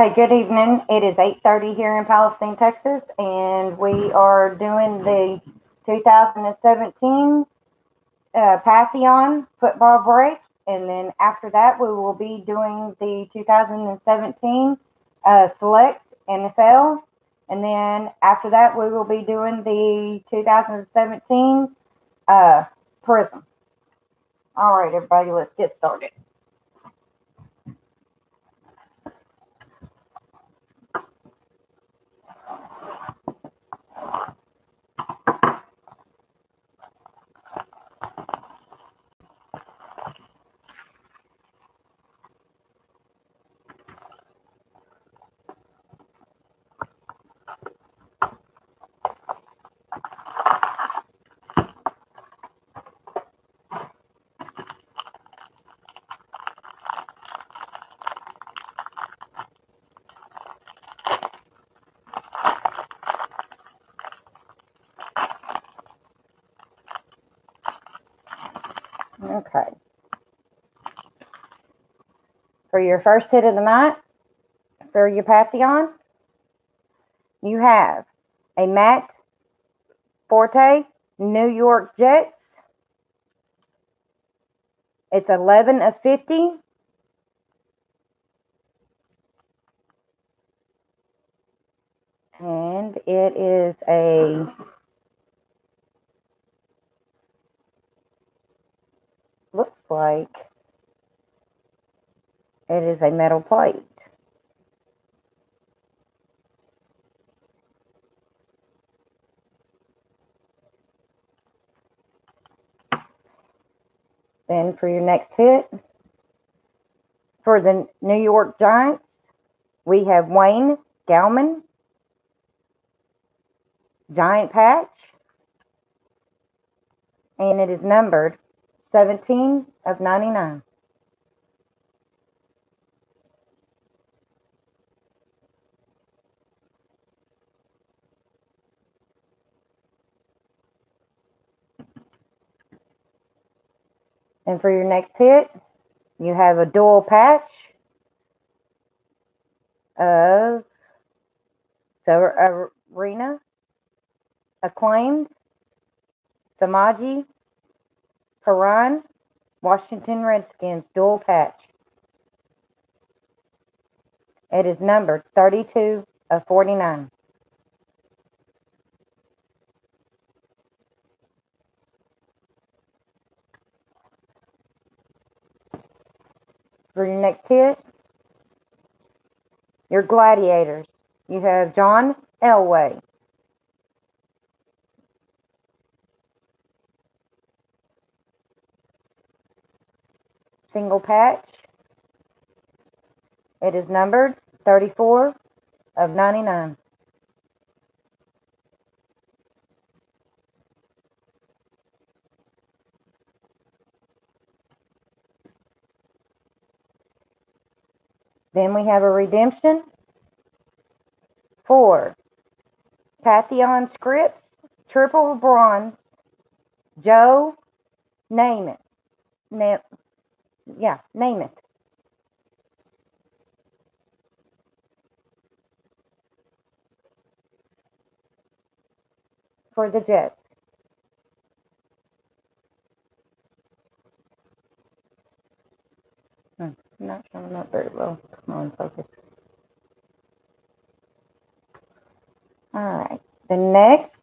Okay, good evening. It is 8:30 here in Palestine, Texas, and we are doing the 2017 Patheon football break. And then after that, we will be doing the 2017 Select NFL. And then after that, we will be doing the 2017 Prism. All right, everybody, let's get started. Okay. For your first hit of the night, for your Patheon, you have a Matt Forte New York Jets. It's 11 of 50. And it is looks like it is a metal plate. Then for your next hit, for the New York Giants, we have Wayne Gallman, Giant Patch, and it is numbered 17 of 99. And for your next hit, you have a dual patch of Arena, Acclaimed, Samaji, Karan, Washington Redskins dual patch. It is numbered 32 of 49. For your next hit, your Gladiators, you have John Elway, single patch. It is numbered 34 of 99. Then we have a redemption for Patheon Scripts, triple bronze, Joe Namath. Namath. For the Jets. Not showing up very well. Come on, focus. All right. The next,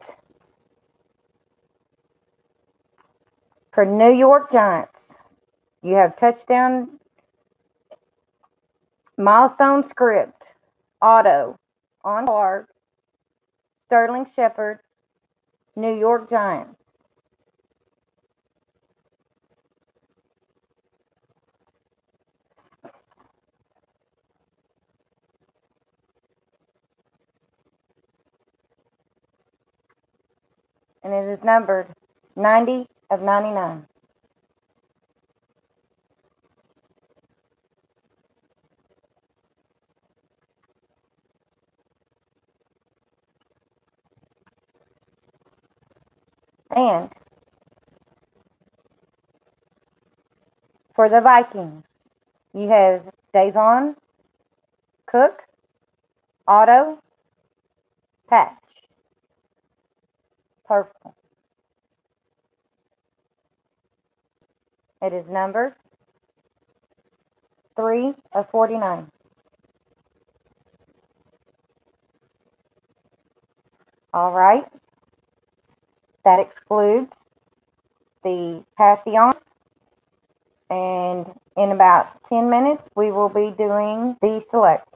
for New York Giants, you have touchdown milestone script, auto, on card, Sterling Shepard, New York Giants. And it is numbered 90 of 99. And for the Vikings, you have Davon Cook, Auto, patch, purple. It is numbered 3 of 49. All right. That excludes the Patheon. And in about 10 minutes, we will be doing the select.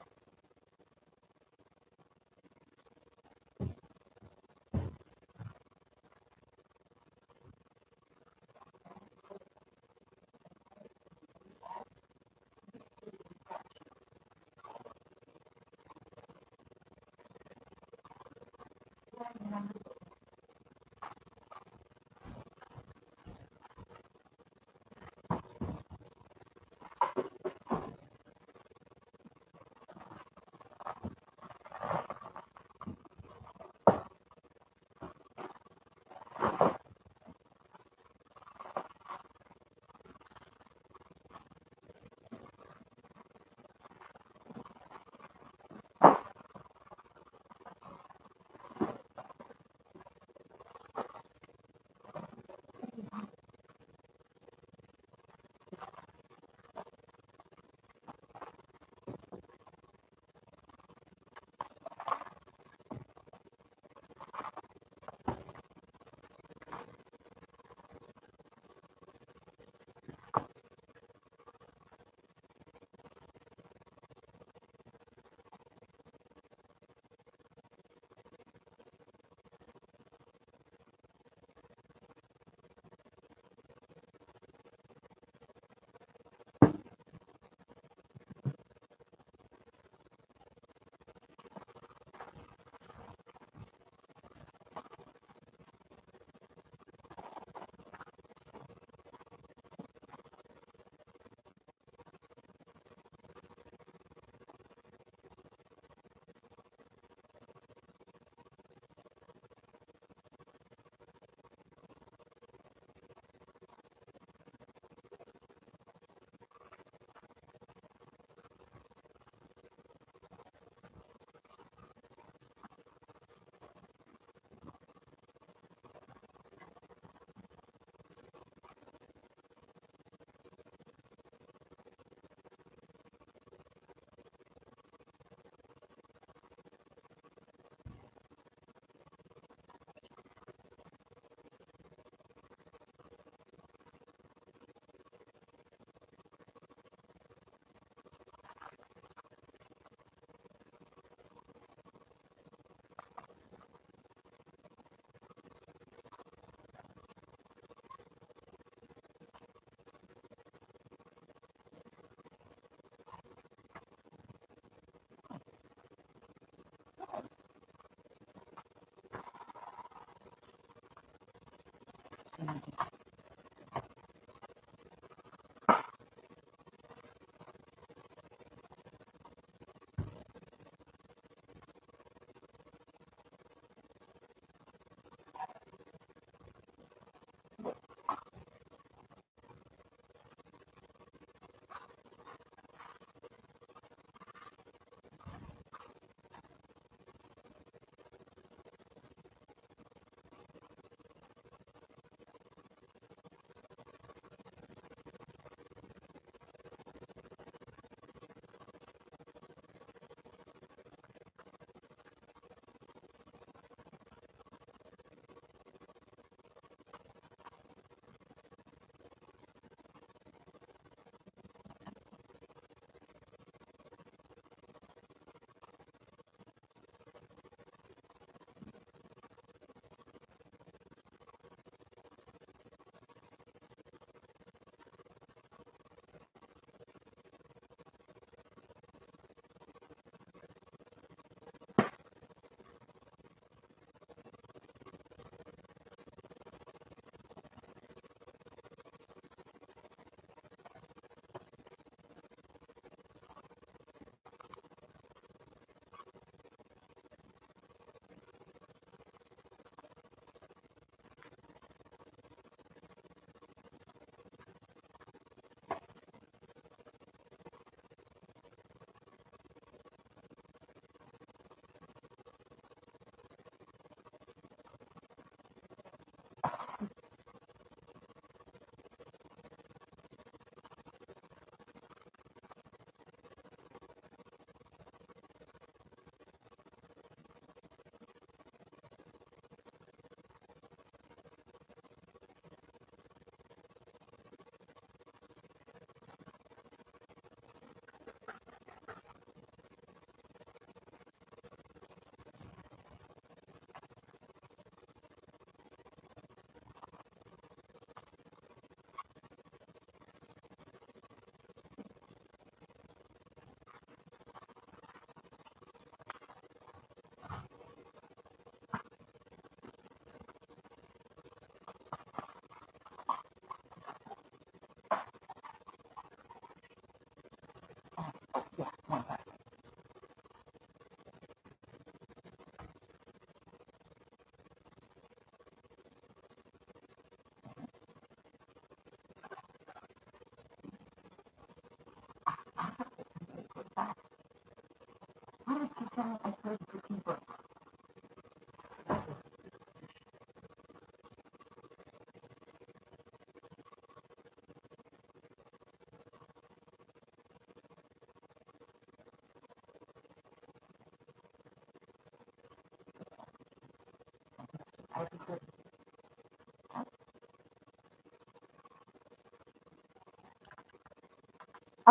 All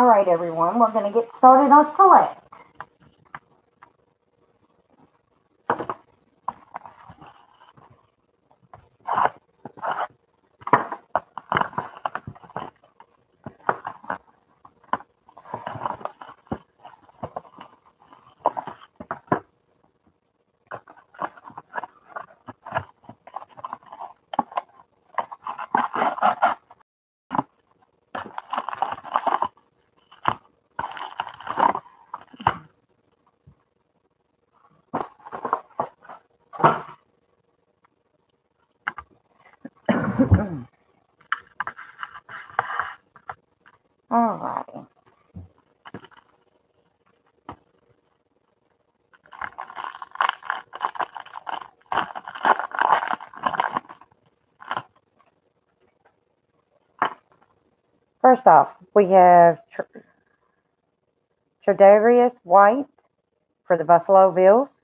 right, everyone, we're going to get started on select. All righty. First off, we have Tre'Davious White for the Buffalo Bills.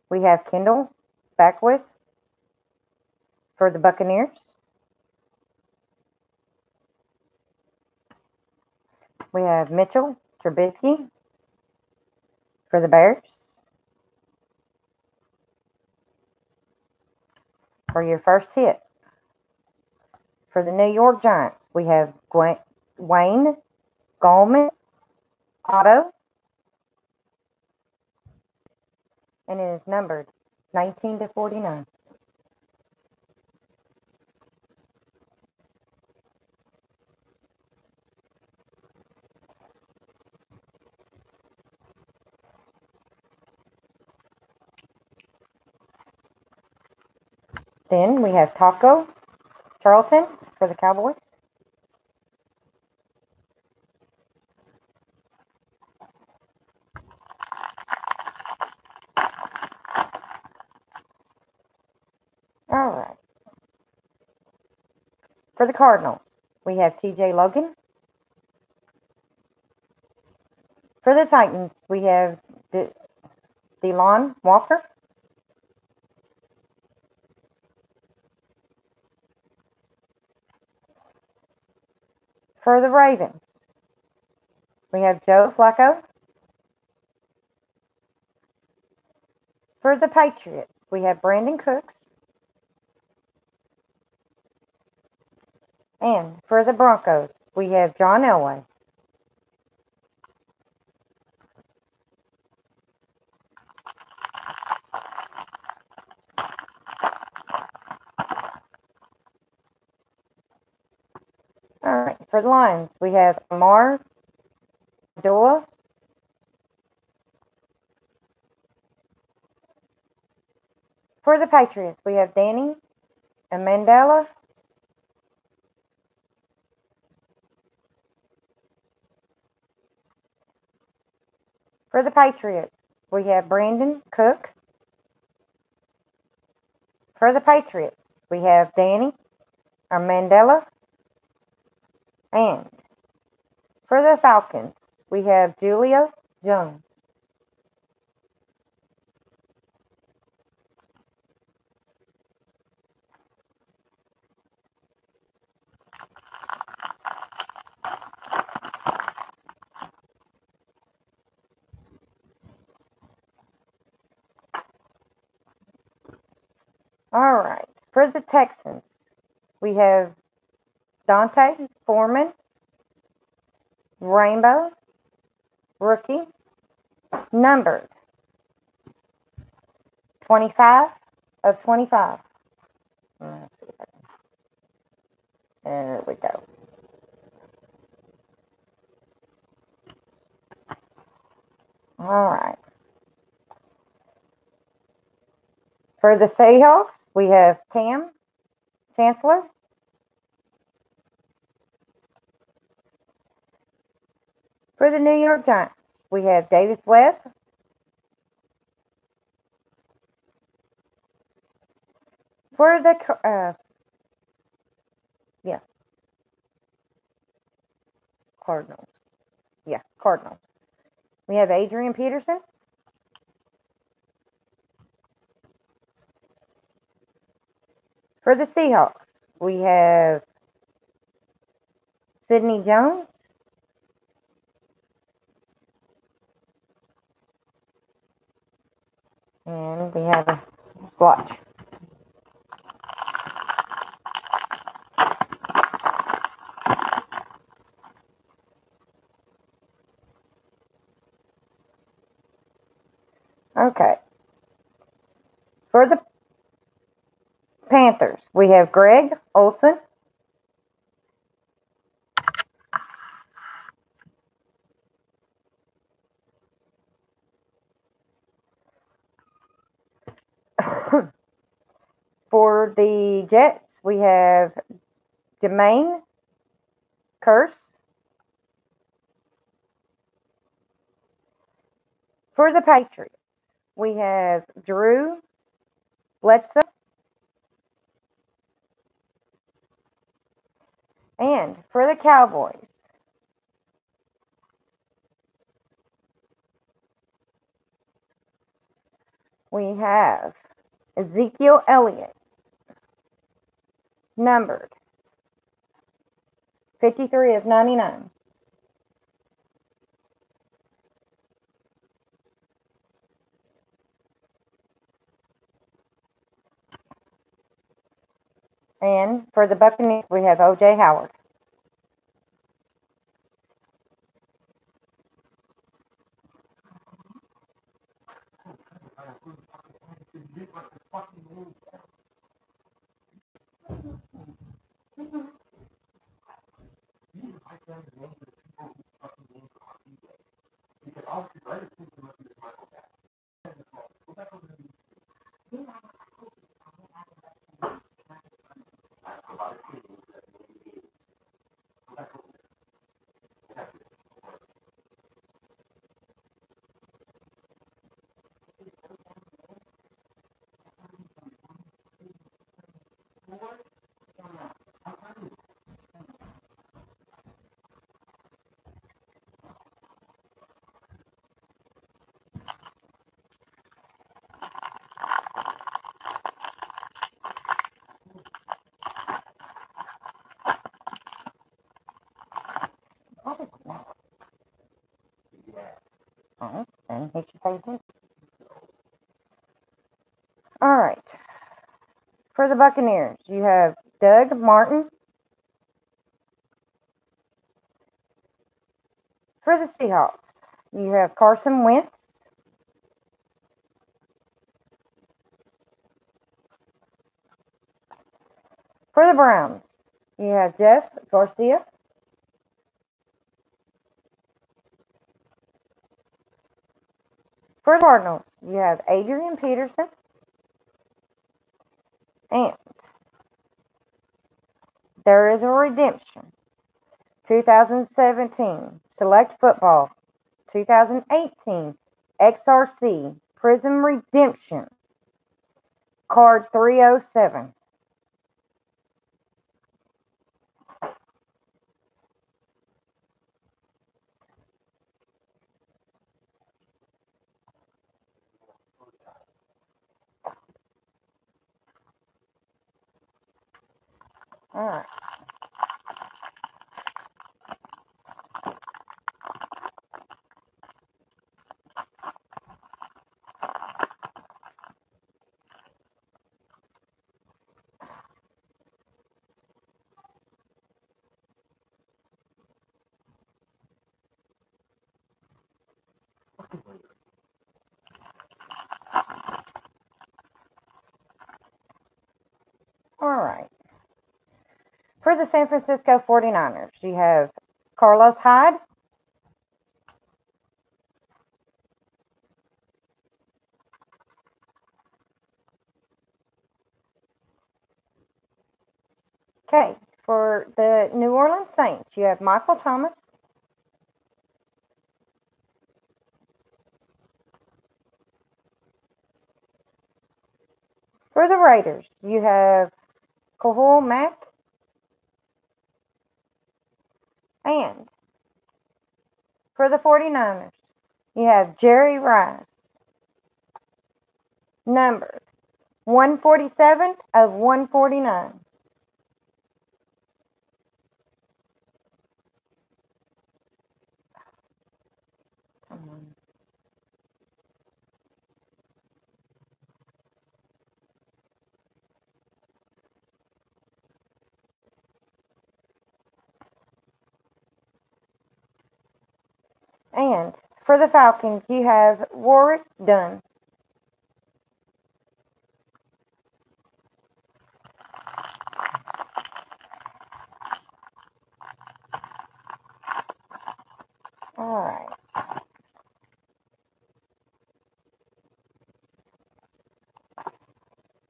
We have Kendall Beckwith for the Buccaneers. We have Mitchell Trubisky for the Bears. For your first hit. For the New York Giants, we have Wayne Gallman auto. And it is numbered 19/49. Then we have Taco Charlton for the Cowboys. All right. For the Cardinals, we have TJ Logan. For the Titans, we have Delon Walker. For the Ravens, we have Joe Flacco. For the Patriots, we have Brandon Cooks. And for the Broncos, we have John Elway. All right, for the Lions, we have Amar Abdullah. For the Patriots, we have Danny Amendola. For the Patriots, we have Brandon Cook. For the Patriots, we have Danny Amendola. And for the Falcons, we have Julio Jones. All right. For the Texans, we have Dante Foreman, Rainbow, rookie, numbered 25/25. Let's see if I can. There we go. All right. For the Seahawks, we have Cam Chancellor. For the New York Giants, we have Davis Webb. For the Cardinals. Yeah, Cardinals. We have Adrian Peterson. For the Seahawks, we have Sidney Jones. And we have a swatch. Okay. For the Panthers, we have Greg Olson. For the Jets, we have Jermaine Curse. For the Patriots, we have Drew Bledsoe. And for the Cowboys, we have Ezekiel Elliott, numbered 53 of 99. And for the Buccaneers, we have O.J. Howard. Oh, and he should pay attention. All right. For the Buccaneers, you have Doug Martin. For the Seahawks, you have Carson Wentz. For the Browns, you have Jeff Garcia. For the Cardinals, you have Adrian Peterson. And there is a redemption. 2017 Select Football. 2018 XRC Prism Redemption. Card 307. All right. All right. For the San Francisco 49ers, you have Carlos Hyde. Okay. For the New Orleans Saints, you have Michael Thomas. For the Raiders, you have Kahul Mack. And for the 49ers, you have Jerry Rice. Numbered 147 of 149. Come on. And for the Falcons, you have Warwick Dunn. All right.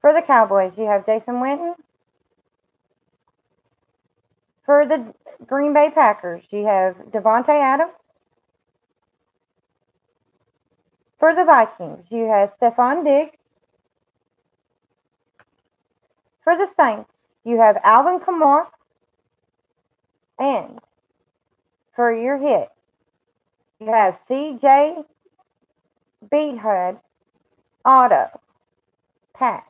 For the Cowboys, you have Jason Witten. For the Green Bay Packers, you have Devontae Adams. For the Vikings, you have Stephon Diggs. For the Saints, you have Alvin Kamara. And for your hit, you have CJ Beathard Auto Patch.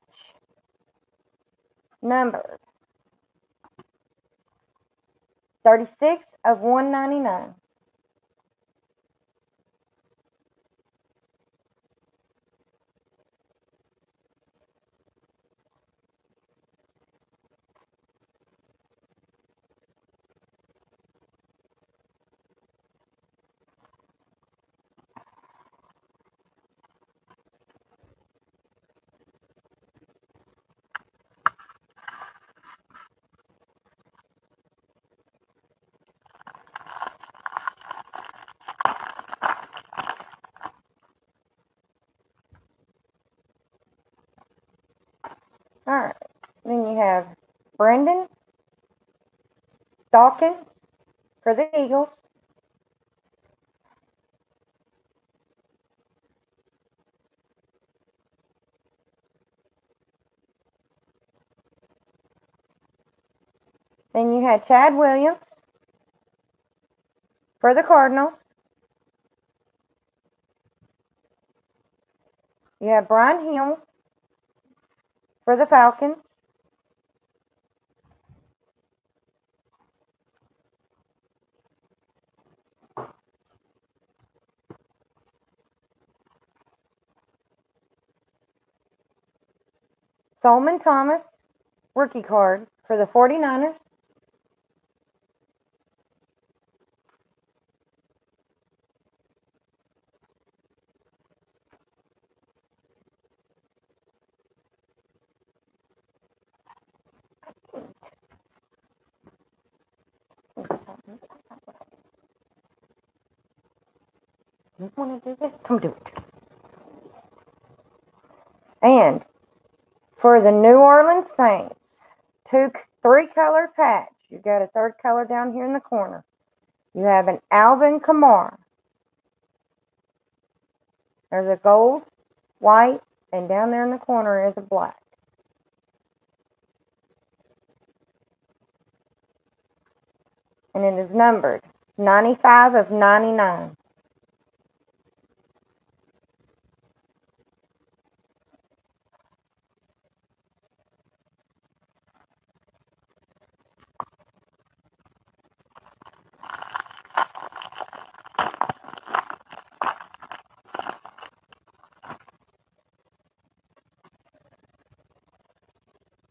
Numbered 36 of 199. All right. Then you have Brendan Dawkins for the Eagles. Then you had Chad Williams for the Cardinals. You have Brian Hill for the Falcons. Solomon Thomas, rookie card for the 49ers. You want to do this? Come do it. And for the New Orleans Saints, 3-color patch. You got a third color down here in the corner. You have an Alvin Kamara. There's a gold, white, and down there in the corner is a black. And it is numbered 95 of 99.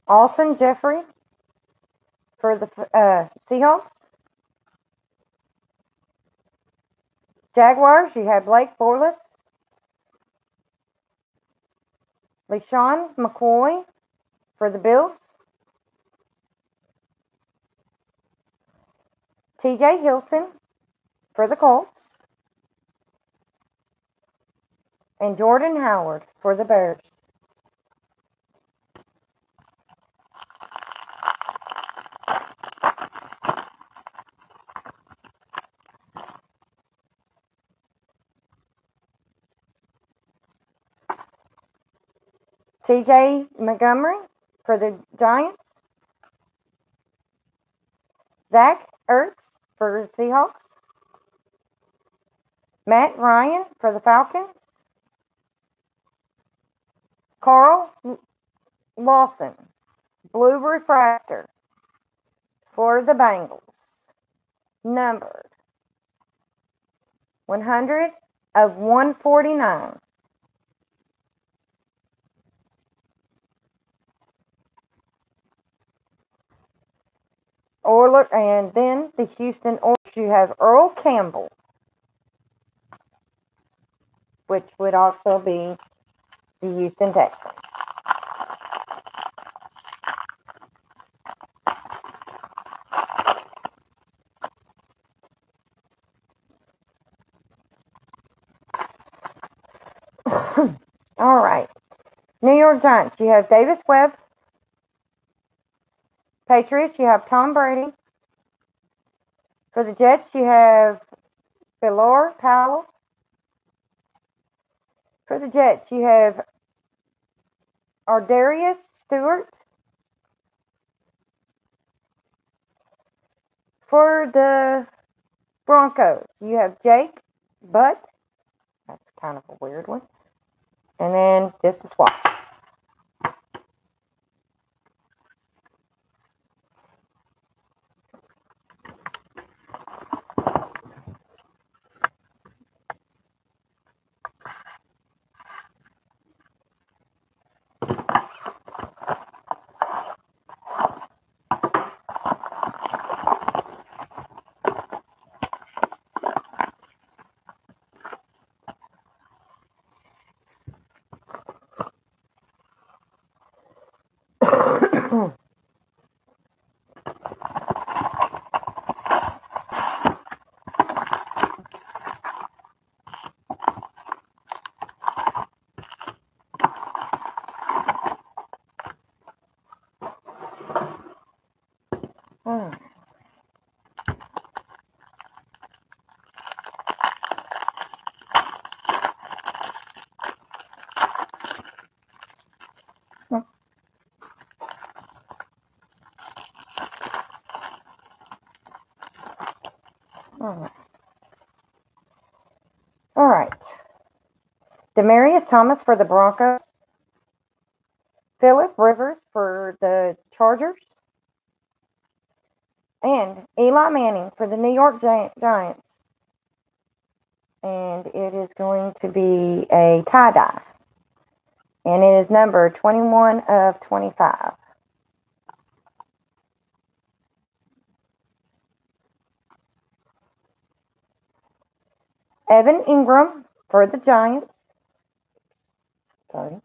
Alshon Jeffrey for the Seahawks. Jaguars, you have Blake Bortles. LeSean McCoy for the Bills. TJ Hilton for the Colts. And Jordan Howard for the Bears. TJ Montgomery for the Giants. Zach Ertz for the Seahawks. Matt Ryan for the Falcons. Carl Lawson, Blue Refractor for the Bengals. Numbered 100 of 149. Oilers, and then the Houston Oilers, you have Earl Campbell, which would also be the Houston Texans. All right. New York Giants, you have Davis Webb. Patriots, you have Tom Brady. For the Jets, you have Bilal Powell. For the Jets, you have Ardarius Stewart. For the Broncos, you have Jake Butt. That's kind of a weird one. And then just a swap. All right. Demarius Thomas for the Broncos. Phillip Rivers for the Chargers. And Eli Manning for the New York Giants. And it is going to be a tie-dye. And it is number 21 of 25. Evan Ingram for the Giants. Sorry.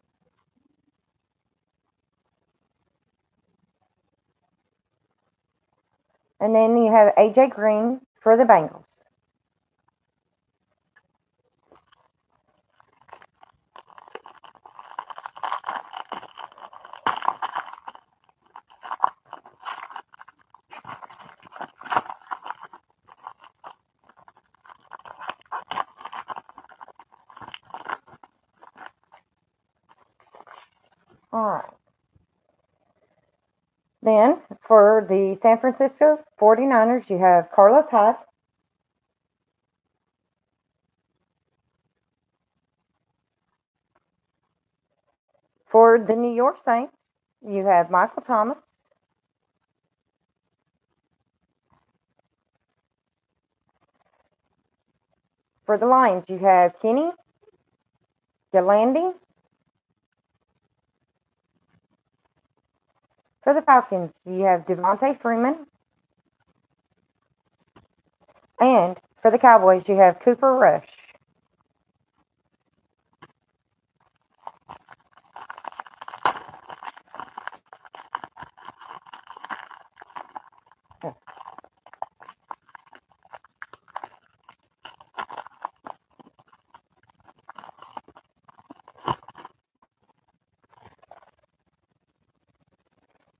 And then you have AJ Green for the Bengals. All right. Then, for the San Francisco 49ers, you have Carlos Hyde. For the New York Saints, you have Michael Thomas. For the Lions, you have Kenny Galandi. For the Falcons, you have Devontae Freeman. And for the Cowboys, you have Cooper Rush.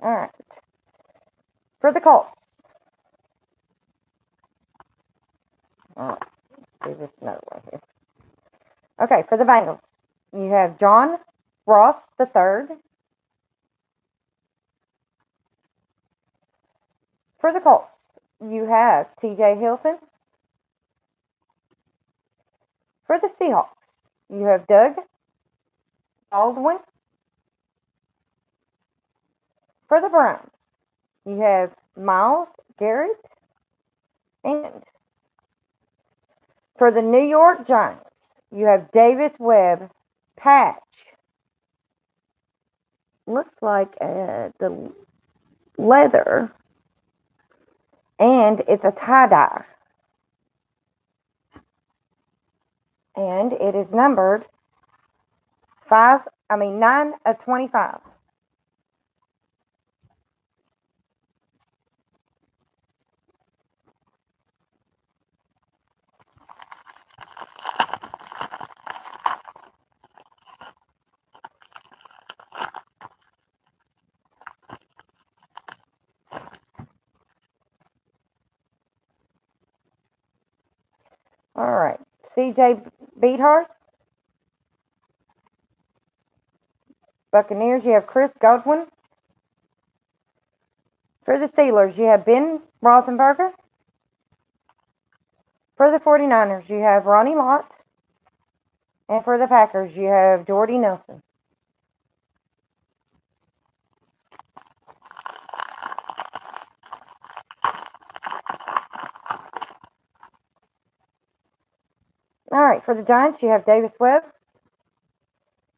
All right. For the Colts. All right. Let's do this another way here. Okay, for the Bengals, you have John Ross the third. For the Colts, you have T.J. Hilton. For the Seahawks, you have Doug Baldwin. For the Browns, you have Myles Garrett. And for the New York Giants, you have Davis Webb patch. Looks like the leather. And it's a tie-dye. And it is numbered 9 of 25. All right. C.J. Beathard. Buccaneers, you have Chris Godwin. For the Steelers, you have Ben Roethlisberger. For the 49ers, you have Ronnie Lott. And for the Packers, you have Jordy Nelson. All right, for the Giants, you have Davis Webb.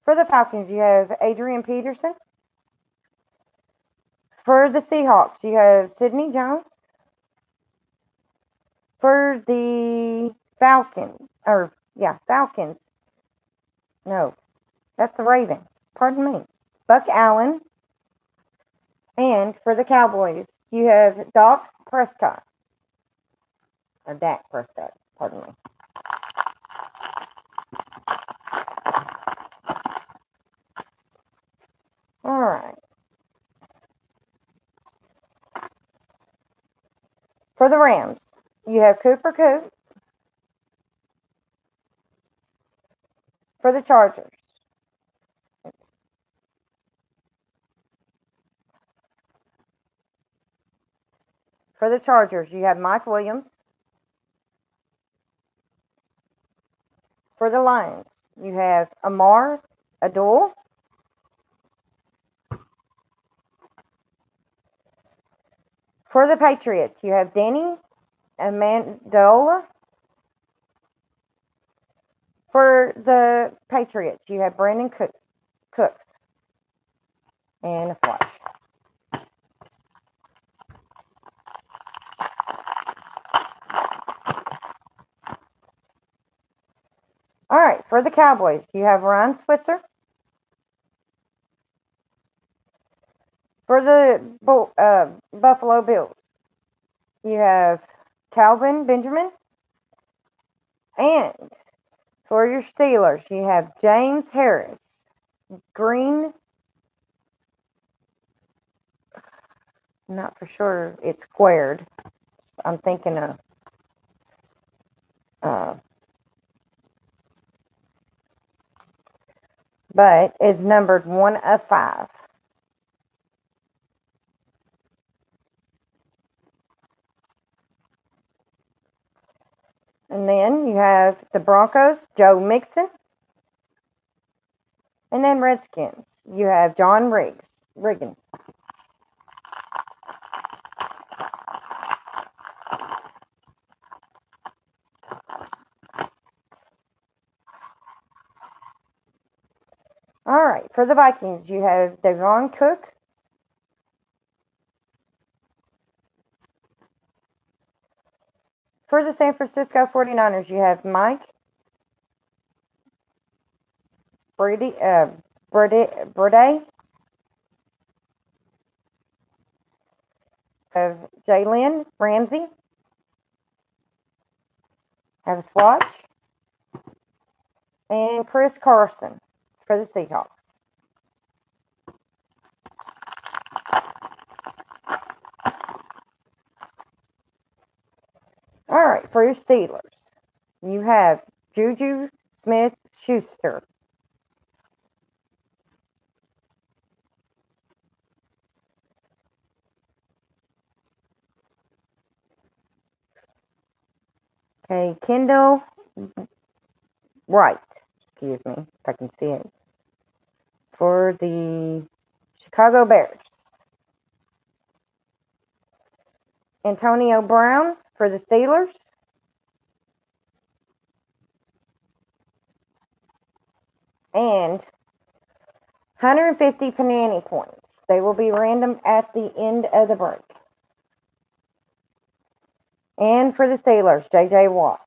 For the Falcons, you have Adrian Peterson. For the Seahawks, you have Sidney Jones. For the Falcons. No, that's the Ravens. Pardon me. Buck Allen. And for the Cowboys, you have Dak Prescott. Dak Prescott, pardon me. All right. For the Rams, you have Cooper Kupp. For the Chargers, you have Mike Williams. For the Lions, you have Amar Adul. For the Patriots, you have Danny Amendola. For the Patriots, you have Brandon Cooks. And a swatch. All right, for the Cowboys, you have Ryan Switzer. For the Buffalo Bills, you have Calvin Benjamin. And for your Steelers, you have James Harris. Green. Not for sure it's squared. I'm thinking of but it's numbered 1 of 5. And then you have the Broncos, Joe Mixon. And then Redskins, you have John Riggins. All right, for the Vikings, you have Devon Cook. For the San Francisco 49ers, you have Mike Brady. Have Jalen Ramsey. Have a swatch. And Chris Carson for the Seahawks. All right, for your Steelers, you have Juju Smith-Schuster. Okay, Kendall Wright, excuse me, if I can see it, for the Chicago Bears. Antonio Brown for the Steelers. And 150 Panini points. They will be random at the end of the break. And for the Steelers, J.J. Watt.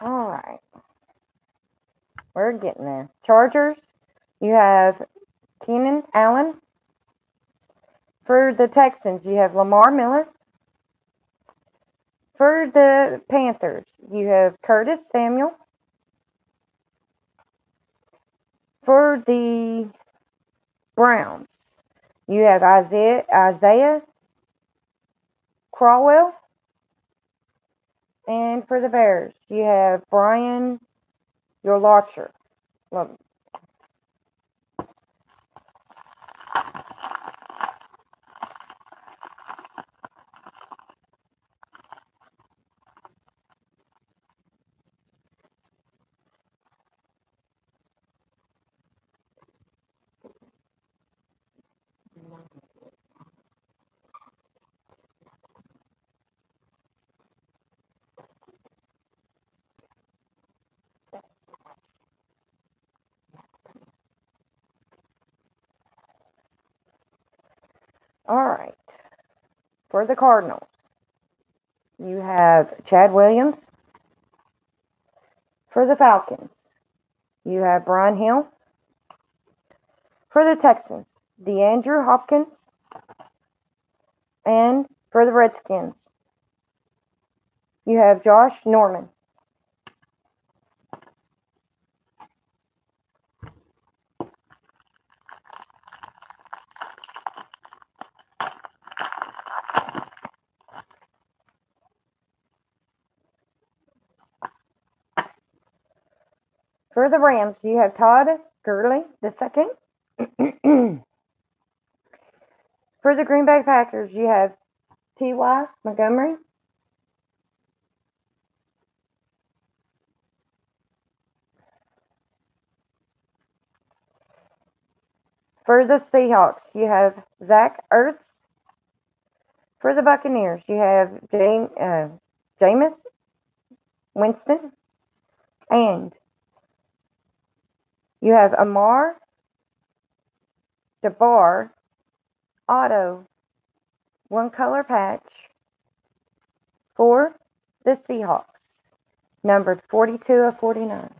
All right. We're getting there. Chargers, you have Keenan Allen. For the Texans, you have Lamar Miller. For the Panthers, you have Curtis Samuel. For the Browns, you have Isaiah Crowell. And for the Bears, you have Brian Urlacher. All right. For the Cardinals, you have Chad Williams. For the Falcons, you have Brian Hill. For the Texans, DeAndre Hopkins. And for the Redskins, you have Josh Norman. For the Rams, you have Todd Gurley II. For the Green Bay Packers, you have T.Y. Montgomery. For the Seahawks, you have Zach Ertz. For the Buccaneers, you have Jameis Winston. And you have Amar DeBar Auto, one color patch for the Seahawks, numbered 42/49.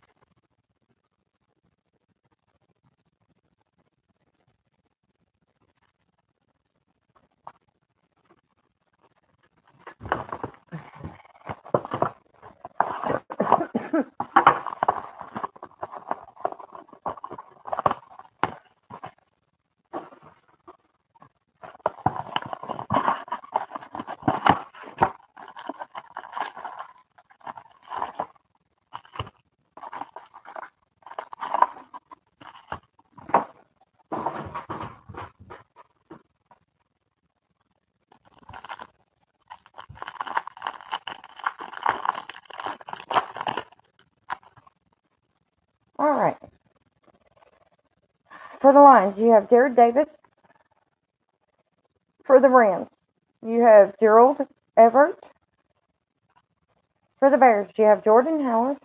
All right. For the Lions, you have Jared Davis. For the Rams, you have Gerald Everett. For the Bears, you have Jordan Howard.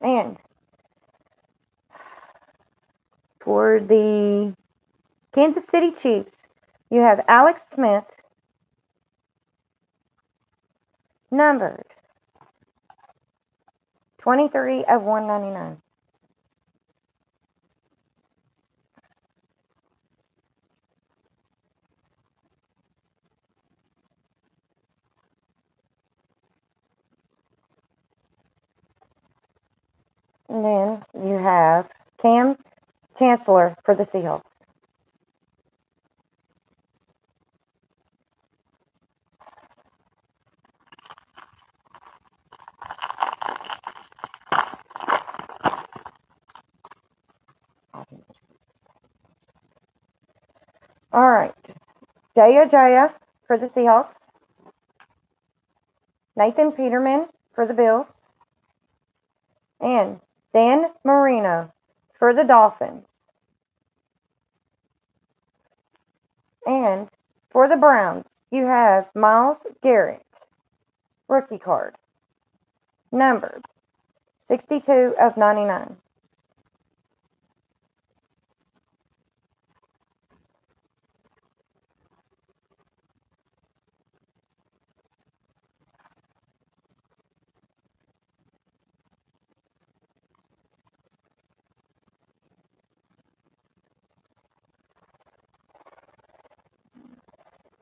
And for the Kansas City Chiefs, you have Alex Smith, numbered 23/199. And then you have Cam Chancellor for the Seahawks. All right. Jaya for the Seahawks. Nathan Peterman for the Bills. And Dan Marino for the Dolphins. And for the Browns, you have Myles Garrett, rookie card, numbered 62 of 99.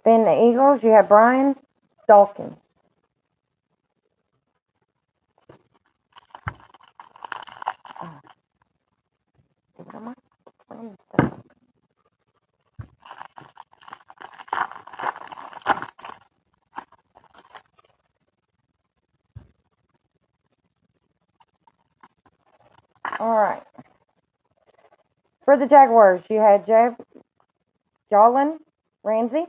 Then the Eagles, you have Brian Dawkins. All right. For the Jaguars, you had Jalen Ramsey.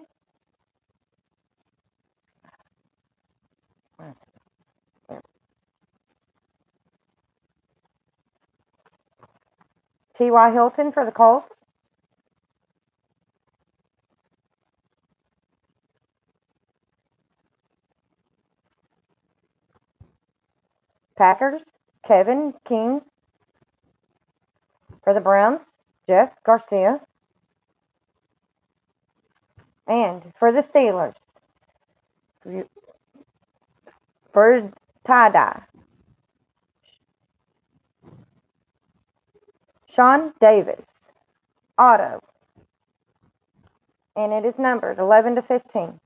T.Y. Hilton for the Colts. Packers, Kevin King. For the Browns, Jeff Garcia. And for the Steelers, for tie-dye, Sean Davis, auto. And it is numbered 11 to 15.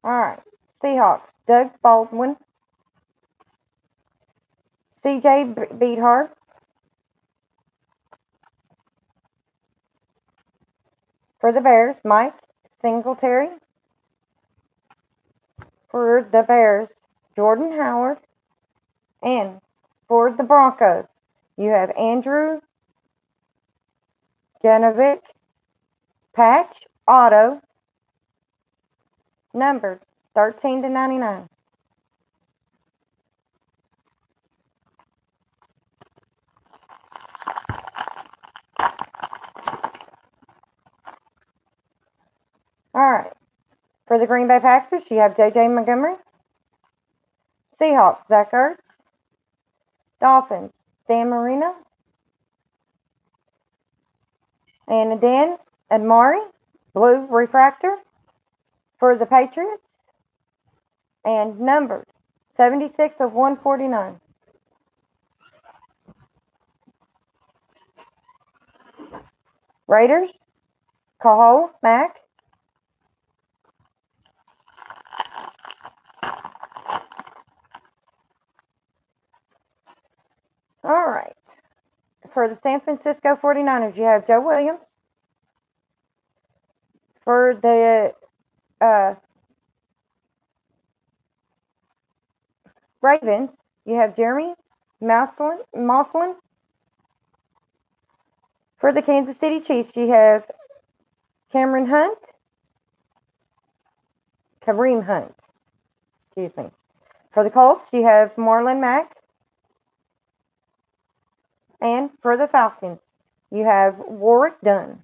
All right. Seahawks, Doug Baldwin. C.J. Beathard. For the Bears, Mike Singletary. For the Bears, Jordan Howard. And for the Broncos, you have Andrew Janovic, patch, auto, numbered 13 to 99. All right. For the Green Bay Packers, you have J.J. Montgomery. Seahawks, Zach Ertz. Dolphins, Dan Marino. And Dan Admari, blue refractor. For the Patriots, and numbered 76 of 149. Raiders, Kahal Mack. All right. For the San Francisco 49ers, you have Joe Williams. For the Ravens, you have Jeremy Moslin. For the Kansas City Chiefs, you have Kareem Hunt. Excuse me. For the Colts, you have Marlon Mack. And for the Falcons, you have Warwick Dunn.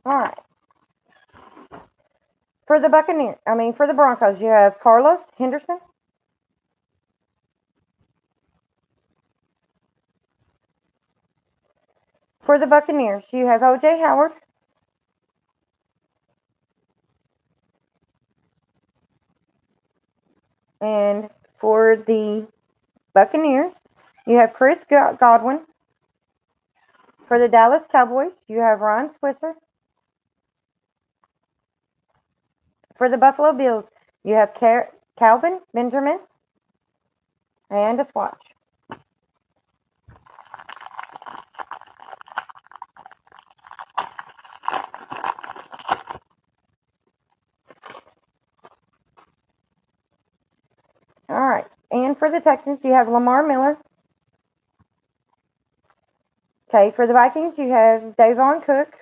All right. For the Broncos, you have Carlos Henderson. For the Buccaneers, you have O.J. Howard. And for the Buccaneers, you have Chris Godwin. For the Dallas Cowboys, you have Ron Switzer. For the Buffalo Bills, you have Calvin Benjamin. And a swatch. All right. And for the Texans, you have Lamar Miller. Okay. For the Vikings, you have Davon Cook.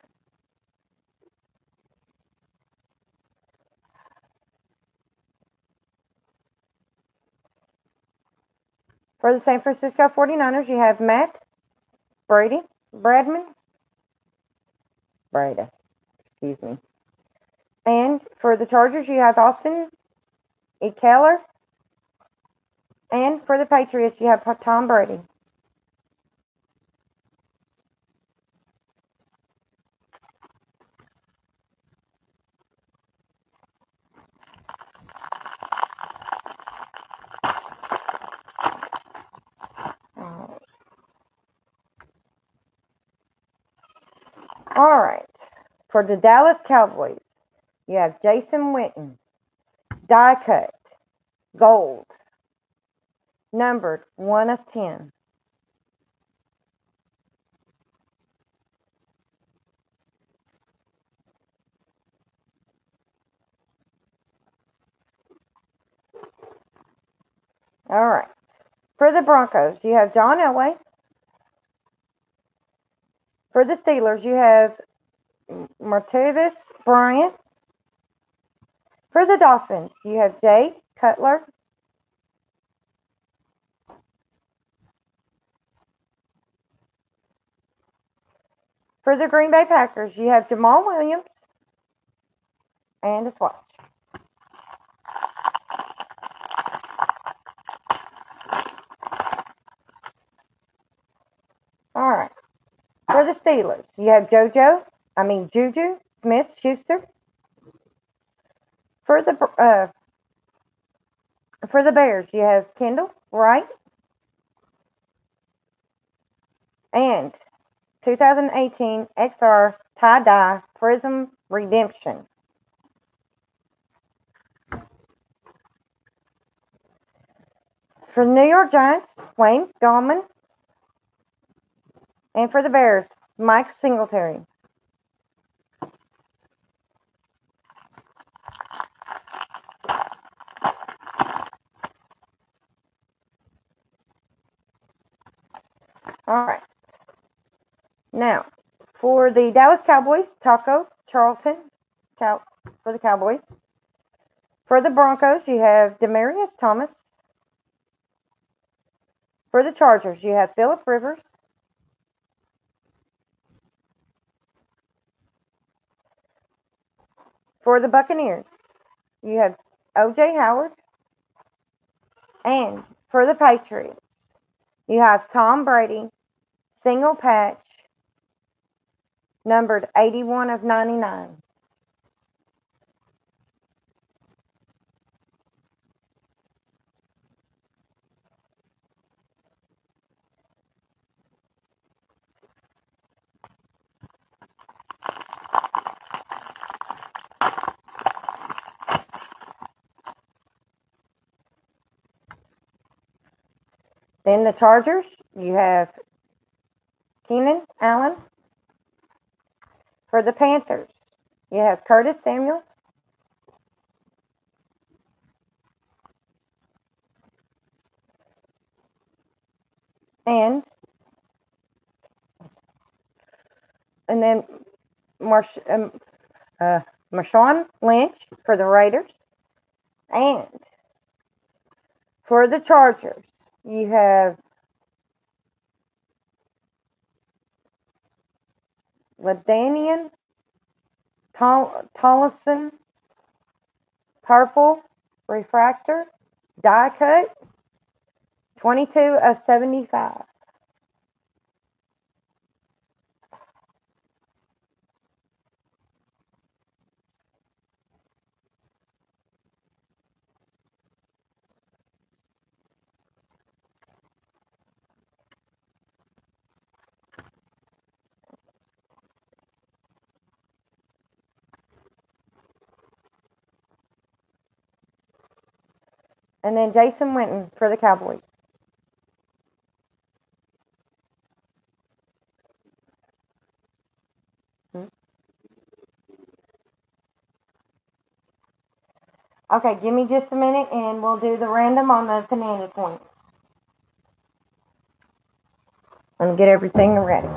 For the San Francisco 49ers, you have Matt Bradman. Breda. Excuse me. And for the Chargers, you have Austin Eckler. And for the Patriots, you have Tom Brady. All right. For the Dallas Cowboys, you have Jason Witten, die cut, gold, numbered 1 of 10. All right. For the Broncos, you have John Elway. For the Steelers, you have Martavis Bryant. For the Dolphins, you have Jay Cutler. For the Green Bay Packers, you have Jamal Williams. And a swatch. All right. For the Steelers, you have Juju Smith-Schuster. For the Bears, you have Kendall Wright. And 2018 XR Tie-Dye Prism Redemption. For the New York Giants, Wayne Gallman. And for the Bears, Mike Singletary. All right. Now, for the Dallas Cowboys, Taco Charlton for the Cowboys. For the Broncos, you have Demaryius Thomas. For the Chargers, you have Phillip Rivers. For the Buccaneers, you have O.J. Howard. And for the Patriots, you have Tom Brady, single patch, numbered 81 of 99. Then the Chargers, you have Keenan Allen. For the Panthers, you have Curtis Samuel. And then Marshawn Lynch for the Raiders. And for the Chargers, you have LaDainian Tollison, purple refractor, die cut, 22 of 75. And then Jason Witten for the Cowboys. Okay, give me just a minute and we'll do the random on the Panini points. And get everything ready.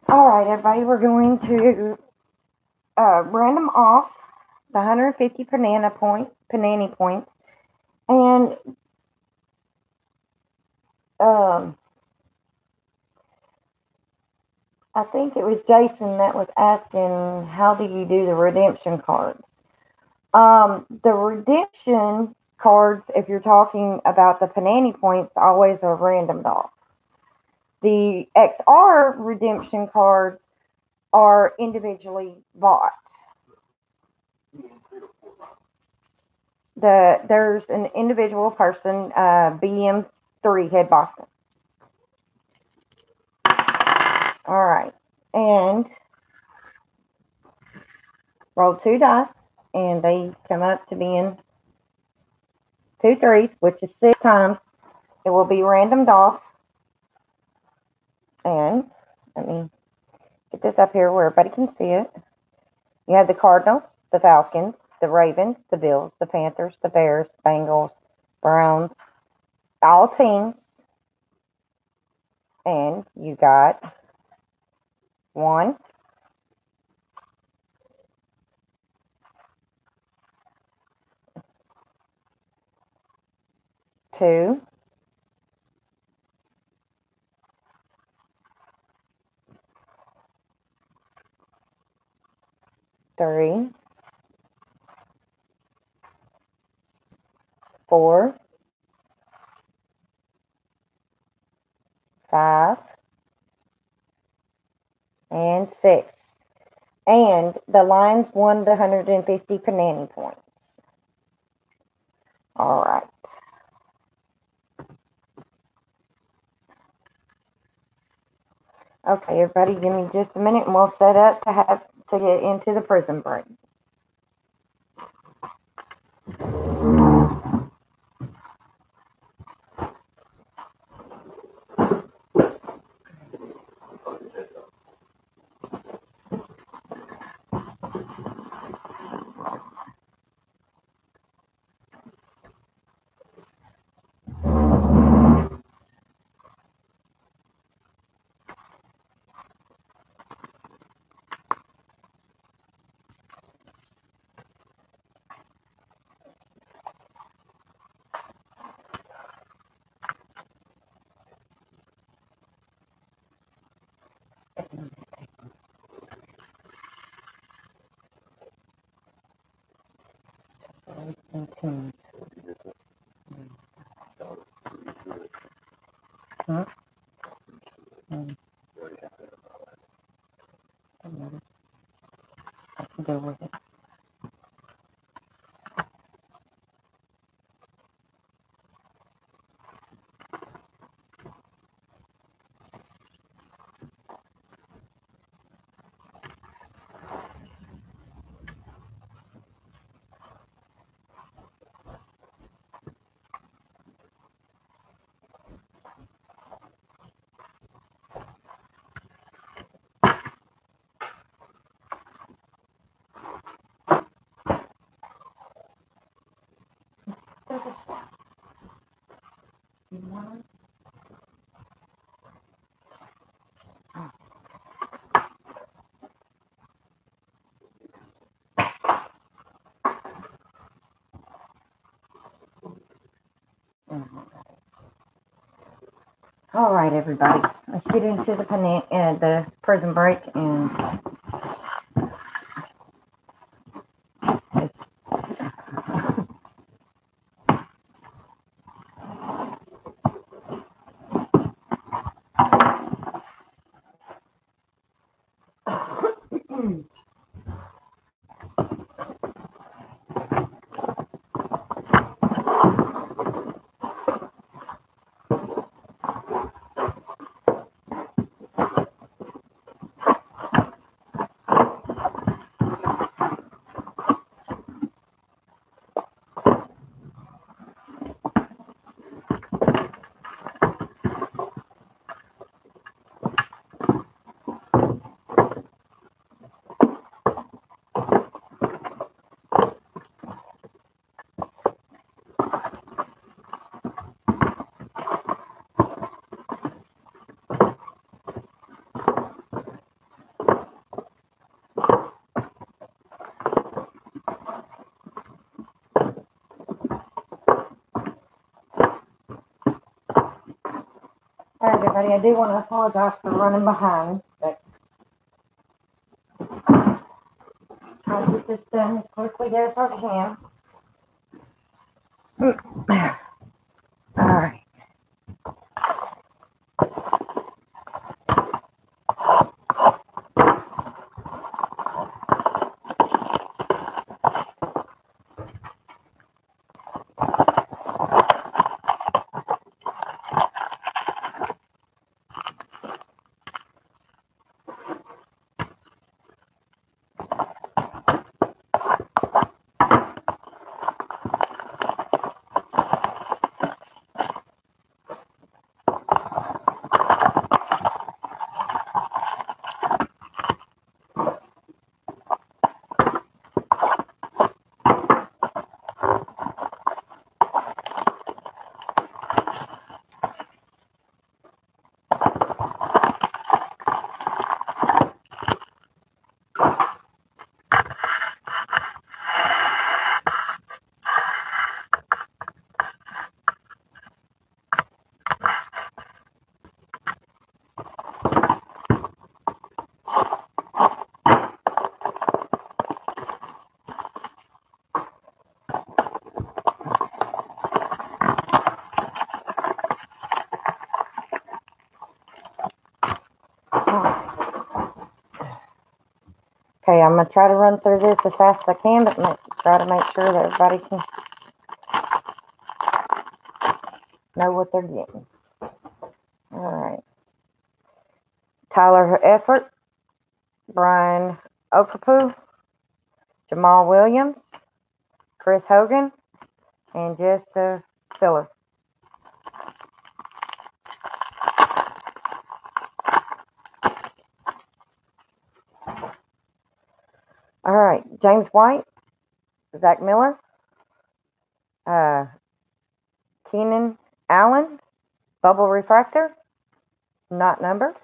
Alright, everybody, we're going to random off the 150 Panini points. And I think it was Jason that was asking, how do you do the redemption cards? The redemption cards, if you're talking about the Panini points, always are randomed off. The XR redemption cards are individually bought. There's an individual person, BM3 had bought them. All right, and roll 2 dice, and they come up to being 2 threes, which is 6 times. It will be randomed off. And let me get this up here where everybody can see it. You have the Cardinals, the Falcons, the Ravens, the Bills, the Panthers, the Bears, Bengals, Browns, all teams. And you got 1, 2, 3, 4, 5, and 6. And the Lions won the 150 Panini points. All right. Okay, everybody, give me just a minute and we'll set up to get into the prison break. and teens. Huh? I can go with it. All right, everybody. Let's get into the prison break and just all right, everybody. I do want to apologize for running behind, but try to get this done as quickly as I can. All right. Okay, I'm going to try to run through this as fast as I can, but try to make sure that everybody can know what they're getting. All right. Tyler Effort, Brian Okapu, Jamal Williams, Chris Hogan, and Jessica Filler. All right. James White, Zach Miller, Keenan Allen, Bubble Refractor, not numbered.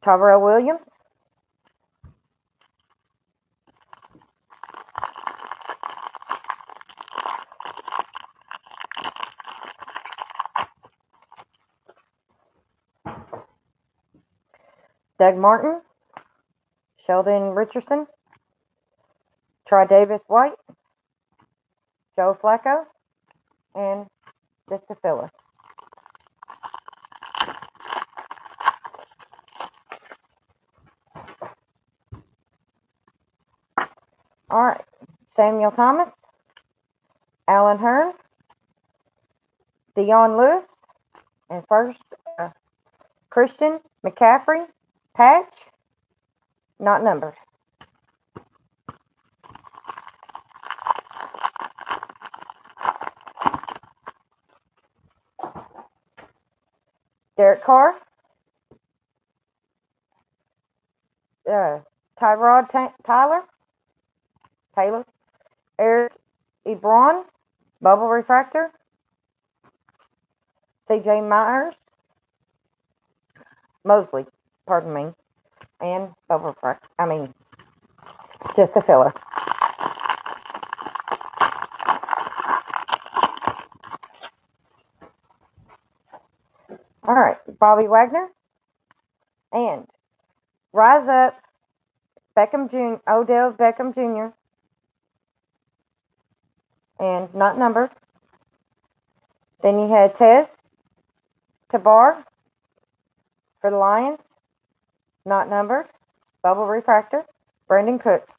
Tyrell Williams, Doug Martin, Sheldon Richardson, Davis White, Joe Flacco, and just a filler. All right, Samuel Thomas, Alan Hearn, Dion Lewis, and first Christian McCaffrey, patch, not numbered. Derek Carr, Tyrod Taylor, Eric Ebron, Bubble Refractor, C.J. Mosley, pardon me, and Bubble Refractor. Just a filler. All right, Bobby Wagner, and Rise Up, Odell Beckham Jr., and not numbered. Then you had Tez Tabar for the Lions, not numbered. Bubble Refractor, Brandon Cooks,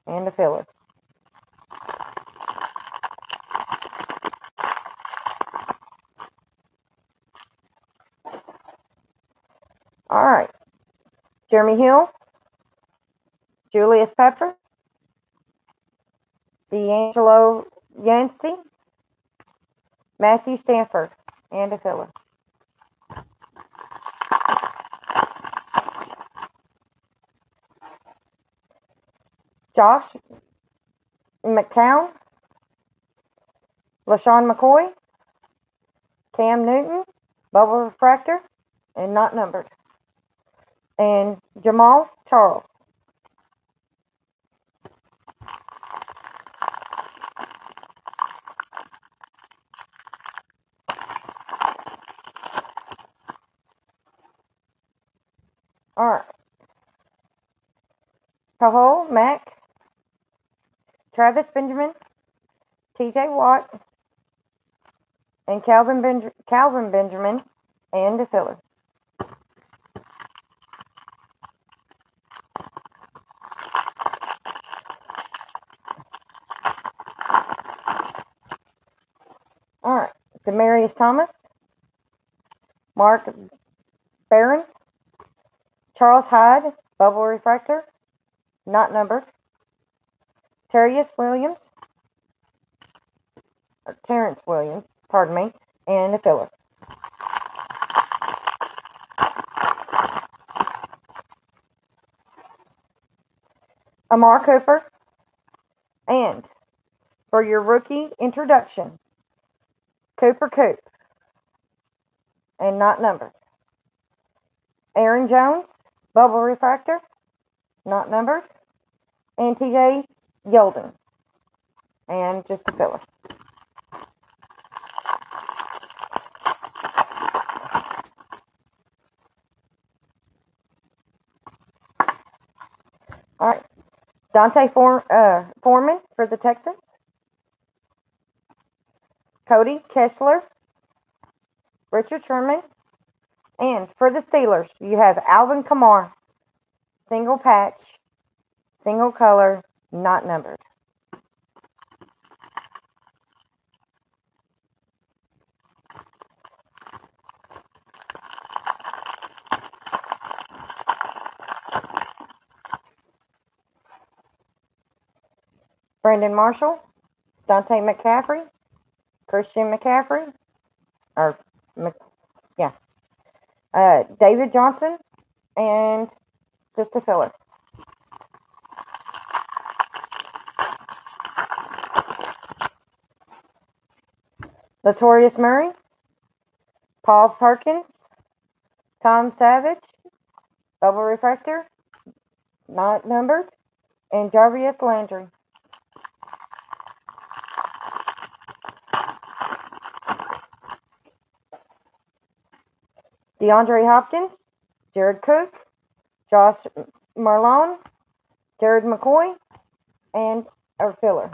and a filler. All right, Jeremy Hill, Julius Pepper, D'Angelo Yancey, Matthew Stanford, and a filler. Josh McCown, LaShawn McCoy, Cam Newton, Bubble Refractor, and not numbered. And Jamal Charles. All right. Cahole, Mac, Travis Benjamin, T.J. Watt, and Calvin Benjamin, and a filler. All right. Demarius Thomas, Mark Barron, Charles Hyde, Bubble Refractor, not numbered. Terrence Williams, pardon me, and a filler. Amar Cooper, and for your rookie introduction, Cooper Coop, and not numbered. Aaron Jones, Bubble Refractor, not numbered. And T.J. Yeldon, and just a filler. All right. Dante Foreman for the Texans. Cody Kessler, Richard Sherman, and for the Steelers, you have Alvin Kamara, single patch, single color, not numbered. Brandon Marshall, Dante McCaffrey, Christian McCaffrey, David Johnson, and just a filler. Latavius Murray, Paul Perkins, Tom Savage, Bubble Refractor, not numbered, and Jarvis Landry. DeAndre Hopkins, Jared Cook, Josh Marlon, Jared McCoy, and a filler.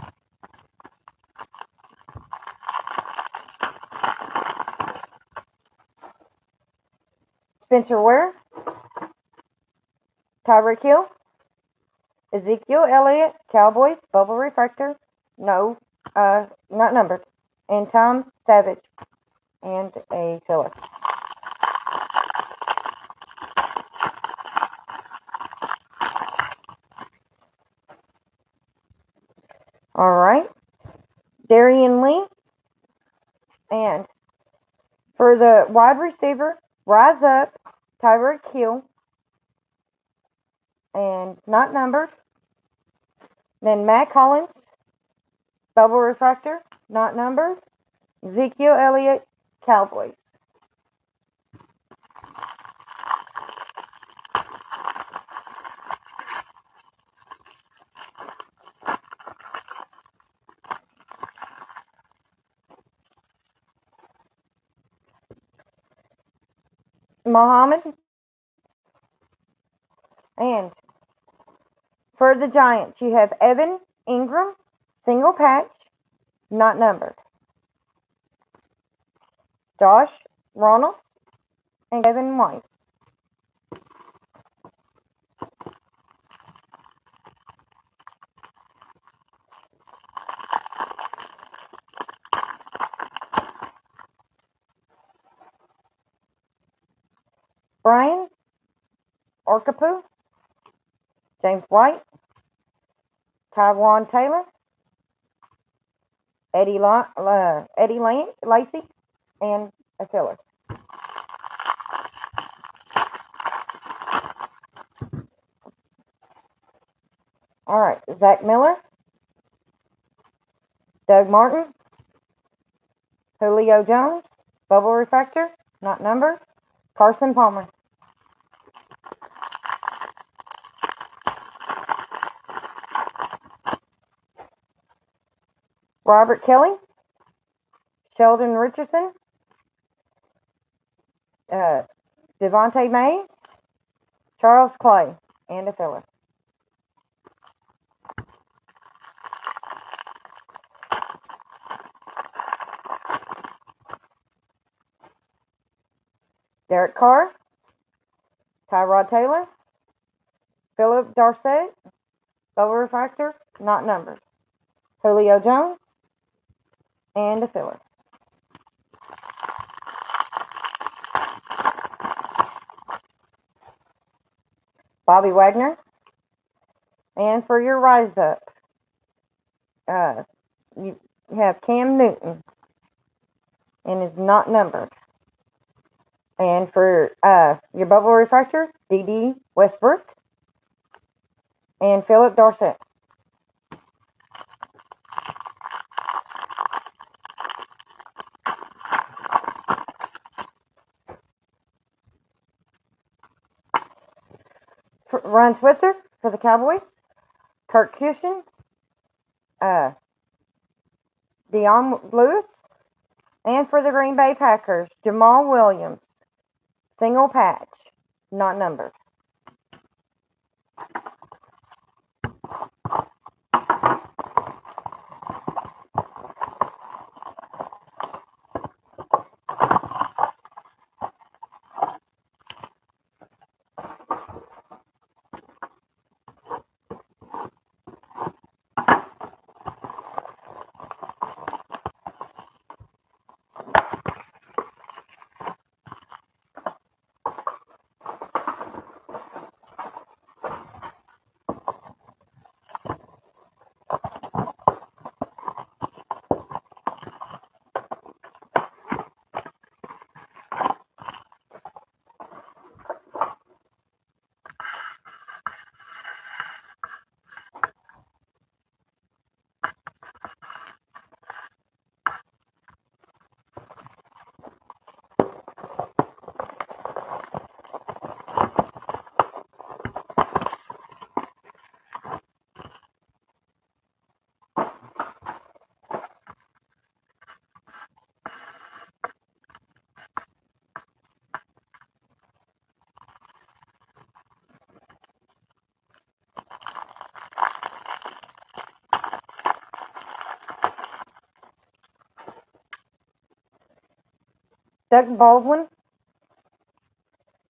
Spencer Ware, Tyreek Hill, Ezekiel Elliott, Cowboys, bubble refractor, no, not numbered, and Tom Savage, and a filler. All right, Darian Lee, and for the wide receiver, Rise Up, Tyreek Hill, and not numbered. Then Matt Collins, bubble refractor, not numbered. Ezekiel Elliott, Cowboys. Muhammad, and for the Giants, you have Evan Ingram, single patch, not numbered. Josh Ronalds and Kevin White. Brian Orkapu, James White, Tywan Taylor, Eddie Lacy, and a filler. All right, Zach Miller, Doug Martin, Julio Jones, bubble refractor, not numbered, Carson Palmer. Robert Kelly, Sheldon Richardson, Devontae Mays, Charles Clay, and a filler. Derek Carr, Tyrod Taylor, Philip Dorsett, bubble refractor, not numbered, Julio Jones, and a filler. Bobby Wagner. And for your Rise Up, you have Cam Newton, and is not numbered. And for your bubble refractor, D.D. Westbrook and Philip Dorsett. For Ron Switzer for the Cowboys, Kirk Cousins, Dion Lewis, and for the Green Bay Packers, Jamal Williams, single patch, not numbered. Doug Baldwin,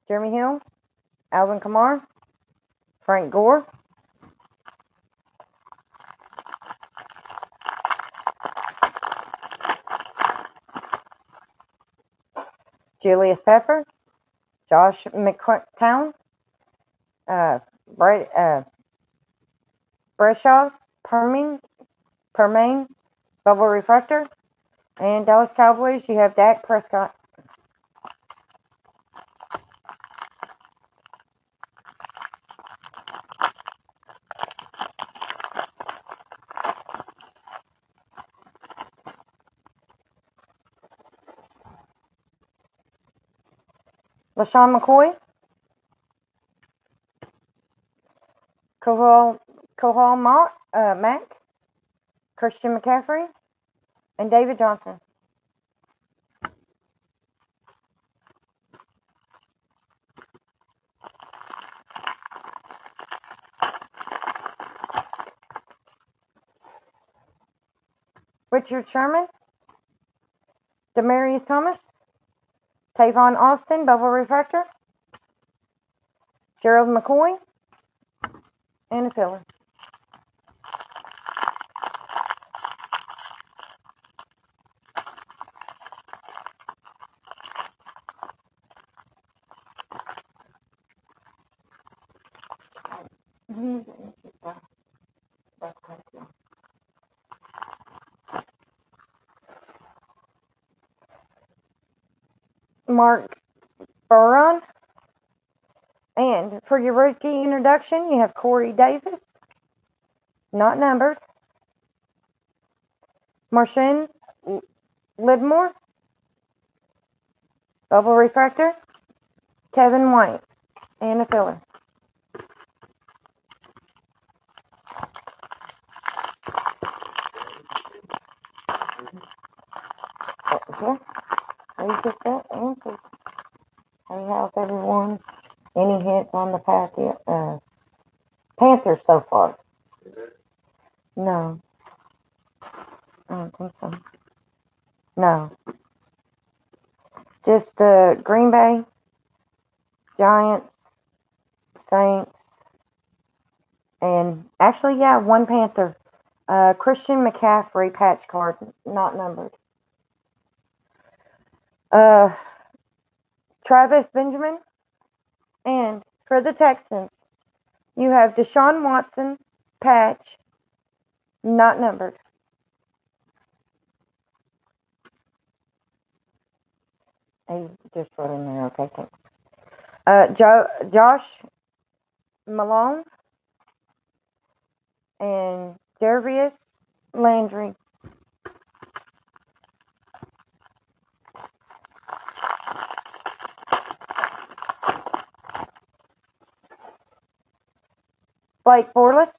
Jeremy Hill, Alvin Kamara, Frank Gore, Julius Pepper, Josh McCown, Bradshaw, Permain, Bubble Refractor, and Dallas Cowboys, you have Dak Prescott. LaShawn McCoy, Kohal Mack, Christian McCaffrey, and David Johnson. Richard Sherman, Demarius Thomas, Tavon Austin, Bubble Refractor, Gerald McCoy, and a filler. Mark Barron. And for your rookie introduction, you have Corey Davis, not numbered. Marshawn Lidmore, Bubble Refractor, Kevin White, and a filler. Okay. How's everyone? Any hits on the Panthers so far? No. I don't think so. No. Just Green Bay, Giants, Saints, and actually, yeah, one Panther. Christian McCaffrey patch card, not numbered. Travis Benjamin. And for the Texans, you have Deshaun Watson patch, not numbered. I just wrote in there, okay, thanks. Josh Malone and Jarvis Landry. Blake Bortles,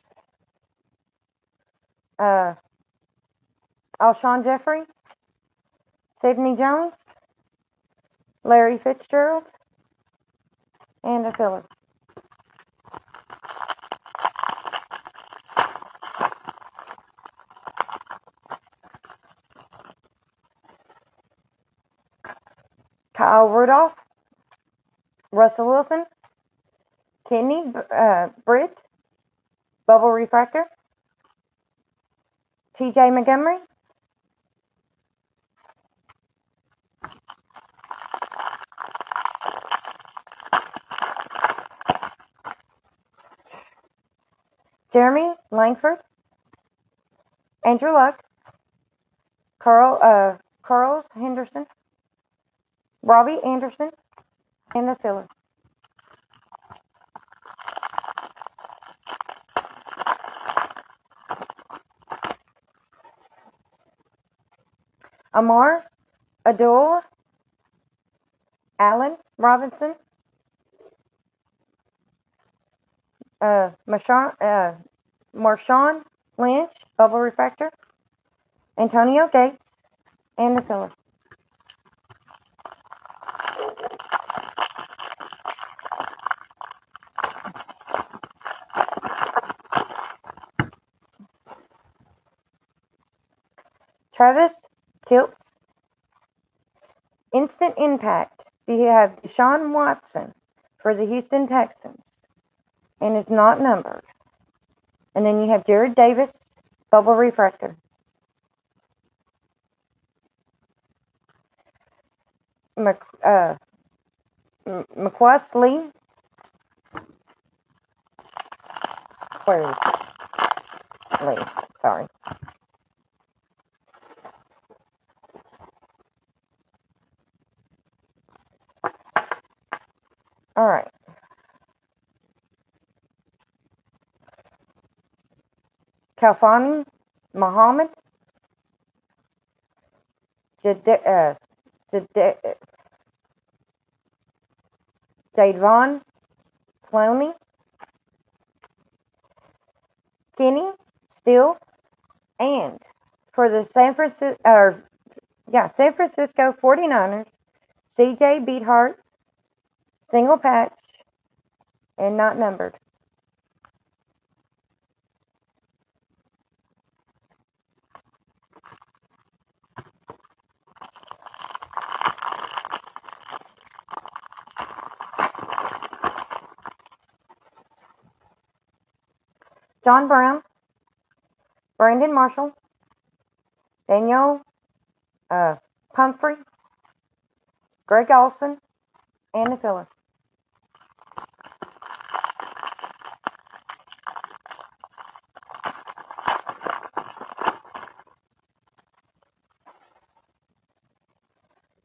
Alshon Jeffrey, Sidney Jones, Larry Fitzgerald, and a filler. Kyle Rudolph, Russell Wilson, Kenny Britt, Bubble Refractor, TJ Montgomery, Jeremy Langford, Andrew Luck, Carl Henderson, Robbie Anderson, and the filler. Amar Adol, Allen Robinson, Marshawn Lynch, Bubble Refractor, Antonio Gates, and the filler. Travis Kilts, Instant impact. You have Deshaun Watson for the Houston Texans, and it's not numbered. And then you have Jared Davis, bubble refractor. McQuest Lee. Where is Lee? Sorry. All right. Kalfani Muhammad. Davon Clowney. Kenny Steele. And for the San Francisco 49ers, CJ Beathard, single patch, and not numbered. John Brown, Brandon Marshall, Daniel Pumphrey, Greg Olson, and the filler.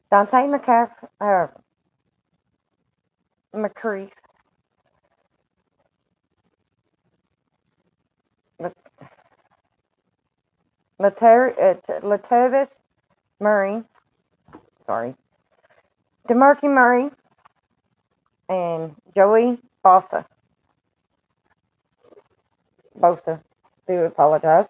Dante McCree. Latavius Murray. Sorry. DeMarcus Murray. And Joey Bosa. Do apologize.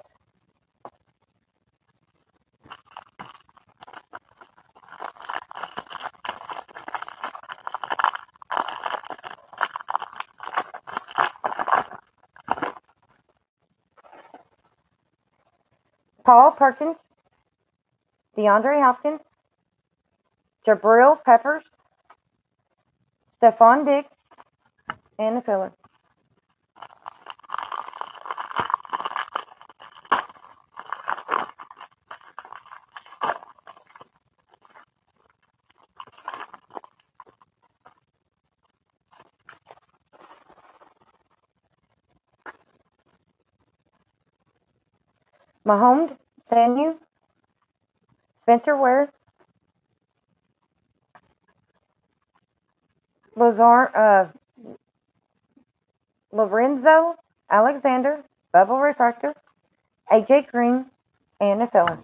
Paul Perkins, DeAndre Hopkins, Jabril Peppers, Stephon Diggs, and the filler. Mahomes, Sanu, Spencer Ware, Lorenzo Alexander, bubble refractor, AJ Green, and a filler.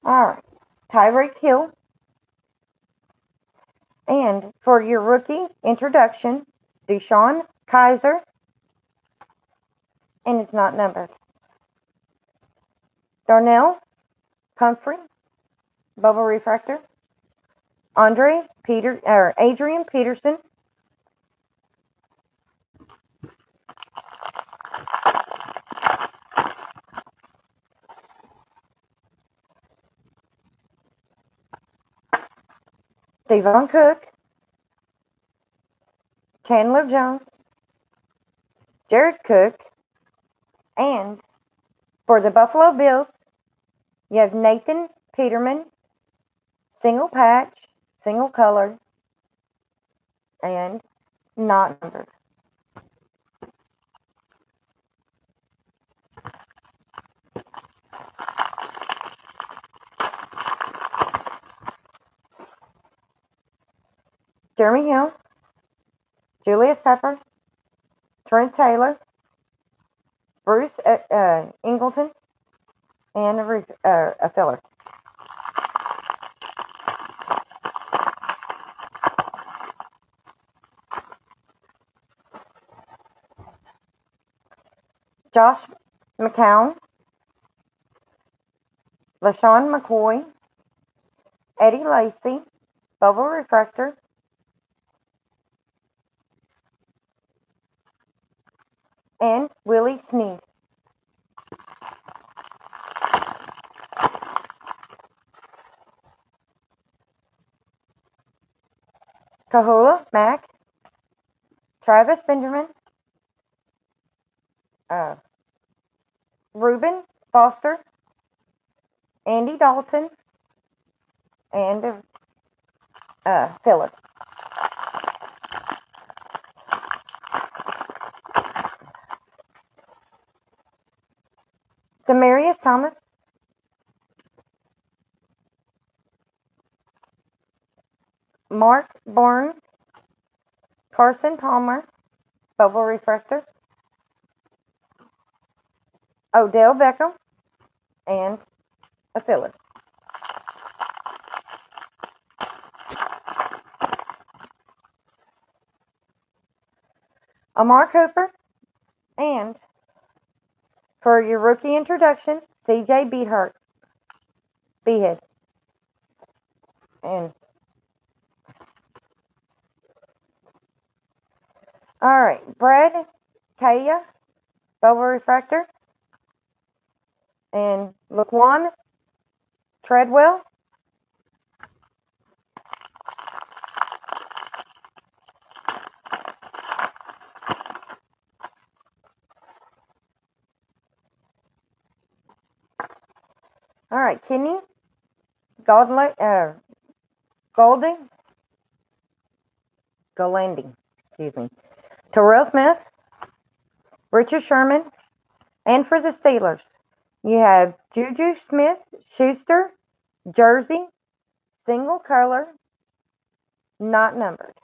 All right, Tyreek Hill. And for your rookie introduction, Deshaun Kaiser, and it's not numbered. Darnell Pumphrey, bubble refractor. Adrian Peterson. Devon Cook. Chandler Jones. Jared Cook. And for the Buffalo Bills, you have Nathan Peterman, single patch, single color, and not numbered. Jeremy Hill, Julius Pepper, Trent Taylor, Bruce Ingleton, and a filler. Josh McCown, LaShawn McCoy, Eddie Lacy, bubble refractor, and Willie Snead. Kahula Mack, Travis Benjamin, Reuben Foster, Andy Dalton, and Philip. Demarius Thomas, Mark Bourne, Carson Palmer, Bubble Refractor, Odell Beckham, and a Philip. Amar Cooper, and for your rookie introduction, CJ Behead. And all right, Brad Kaya, Bubble Refractor, and Laquan Treadwell, all right, Kenny Golanding, excuse me, Terrell Smith, Richard Sherman, and for the Steelers, you have Juju Smith-Schuster, jersey, single color, not numbered.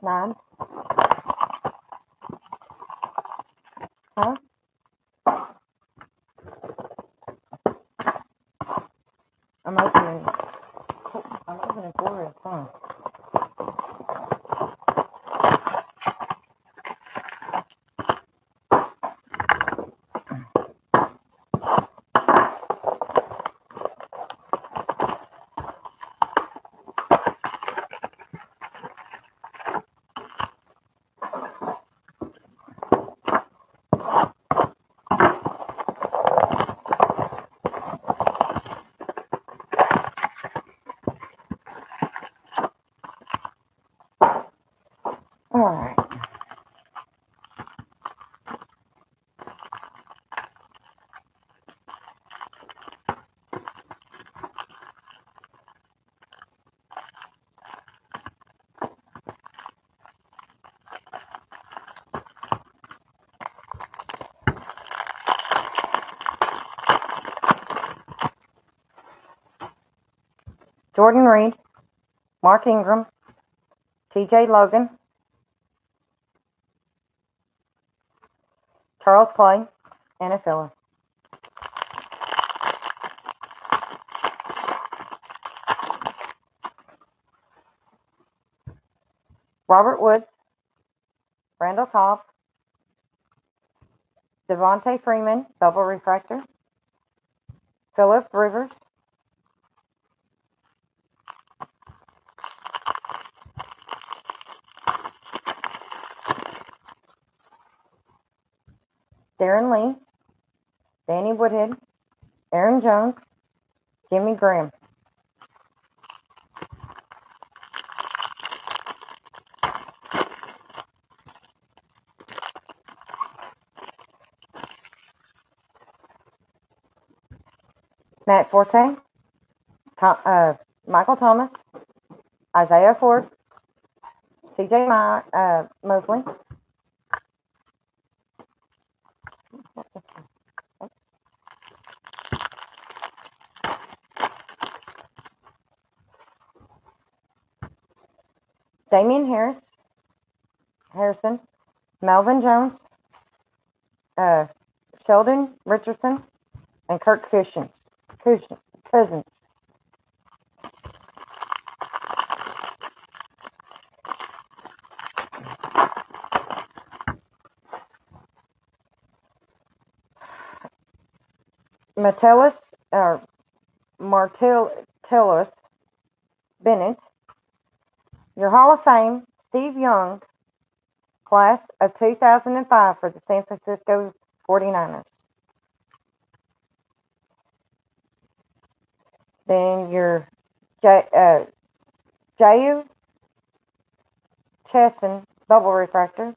Nine. Huh? I'm opening 4 at a time. All right. Jordan Reed, Mark Ingram, TJ Logan, Charles Clay, and a filler. Robert Woods, Randall Cobb, Devontae Freeman, Bubble Refractor, Philip Rivers, Darren Lee, Danny Woodhead, Aaron Jones, Jimmy Graham. Matt Forte, Michael Thomas, Isaiah Ford, CJ Mosley, Damian Harrison, Melvin Jones, Sheldon Richardson, and Kirk Cousins. Martellus Bennett, your Hall of Fame, Steve Young, class of 2005 for the San Francisco 49ers. Then your Jayu Chesson Bubble Refractor,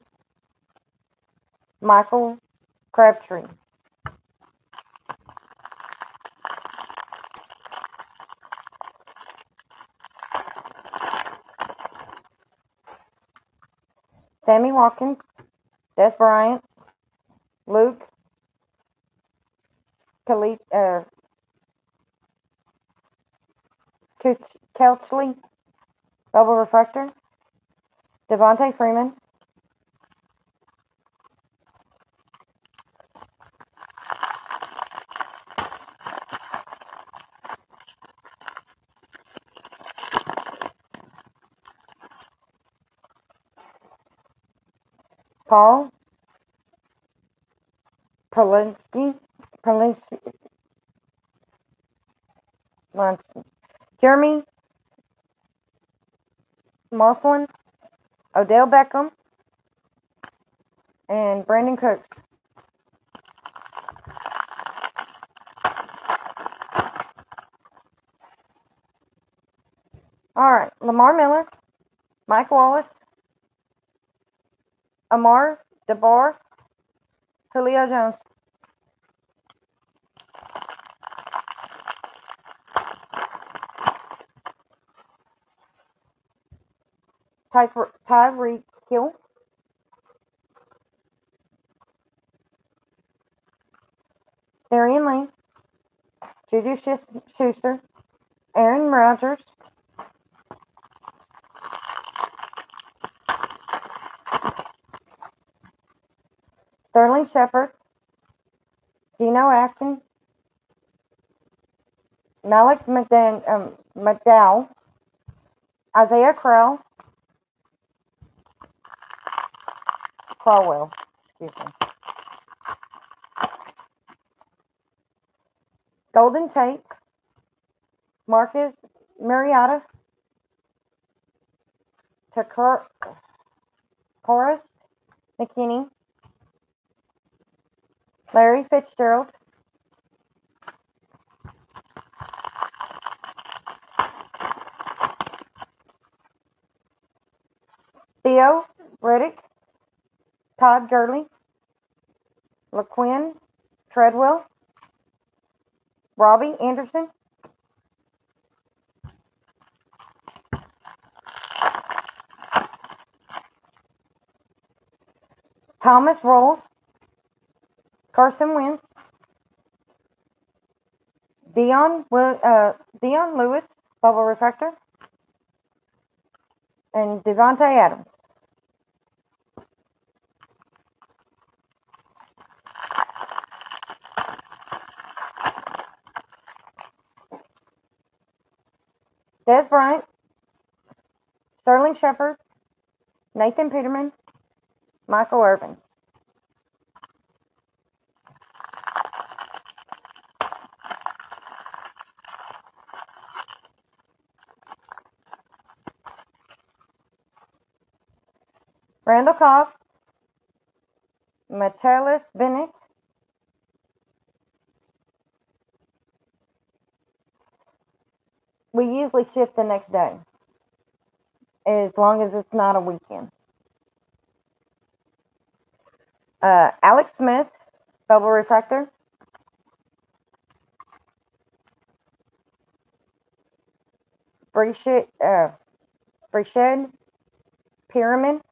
Michael Crabtree. Sammy Watkins, Des Bryant, Luke Couchley, Bubble Refractor, Devontae Freeman, Paul Perlinski, Jeremy Moslin, Odell Beckham, and Brandon Cooks. All right, Lamar Miller, Mike Wallace, Amar DeBar, Julio Jones. Tyreek Hill, Darian Lee, Juju Schuster, Aaron Rodgers, Sterling Shepard, Geno Atkins, Malik McDowell, Isaiah Crowell, Crowell, excuse me. Golden Tate, Marcus Mariota, Takoris McKinney, Larry Fitzgerald, Theo Riddick, Todd Gurley, LaQuinn Treadwell, Robbie Anderson, Thomas Rawls, Carson Wentz, Dion Lewis, Bubble Refractor, and Devontae Adams. Des Bryant, Sterling Shepard, Nathan Peterman, Michael Irvins. Randall Cobb, Metellus Bennett, we usually shift the next day, as long as it's not a weekend. Alex Smith, Bubble Refractor. Breshad Pyramid.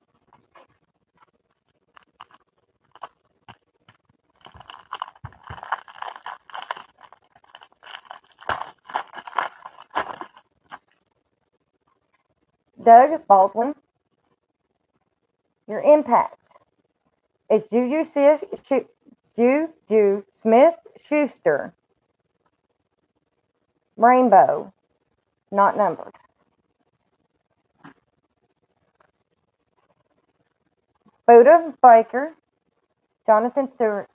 Doug Baldwin. Your impact is Juju Smith-Schuster. Rainbow, not numbered. Buda Baker, Jonathan Stewart.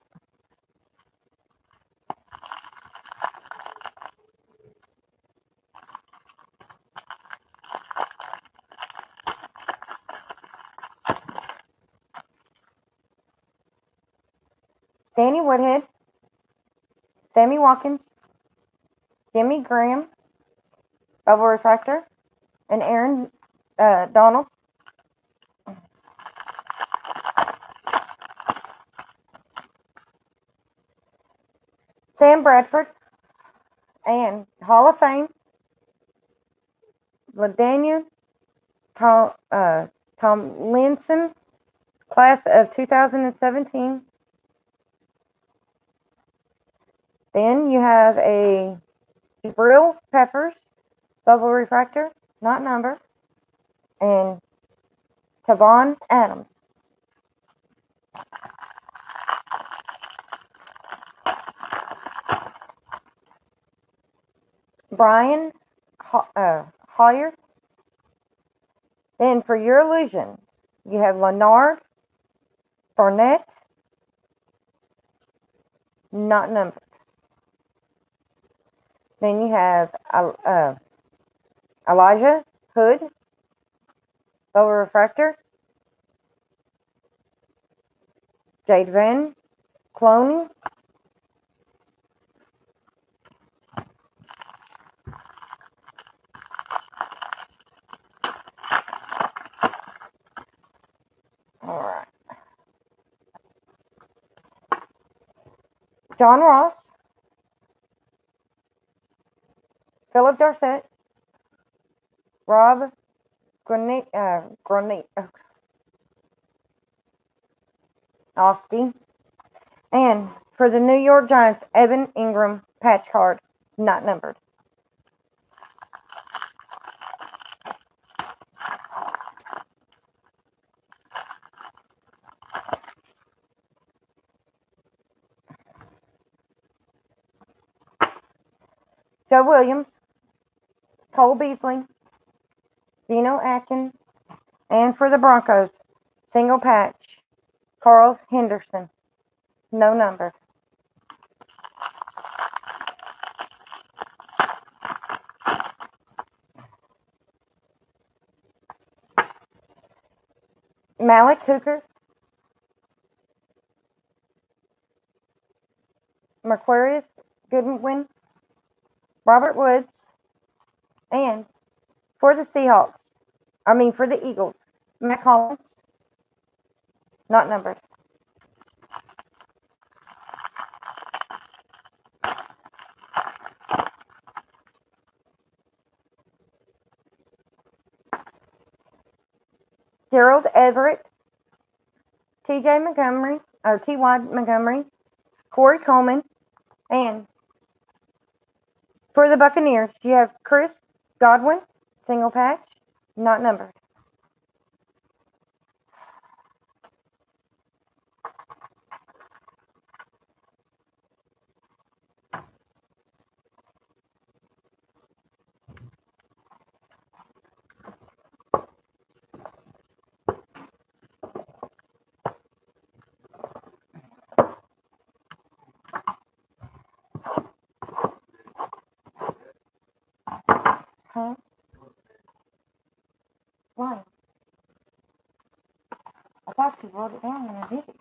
Danny Woodhead, Sammy Watkins, Jimmy Graham, Bubble Refractor, and Aaron Donald. Sam Bradford, and Hall of Fame, LaDainian Tomlinson, class of 2017. Then you have a Jabril Peppers, Bubble Refractor, not numbered, and Tavon Adams. Brian Hoyer. Then for your illusions, you have Leonard Barnett, not numbered. Then you have Elijah Hood, Bubble Refractor, Jade Van Cloning, alright, John Ross, Philip Dorsett, Rob Granite, Austin, and for the New York Giants, Evan Ingram patch card, not numbered. Joe Williams, Cole Beasley, Dino Atkin, and for the Broncos, single patch, Carl Henderson, no number. Malik Hooker, Merquarius Goodwin, Robert Woods, and for the for the Eagles, Matt Collins, not numbered. Gerald Everett, T.Y. Montgomery, Corey Coleman, and for the Buccaneers, you have Chris Godwin, single patch, not numbered. Huh? Why? I thought you wrote it down when I did it.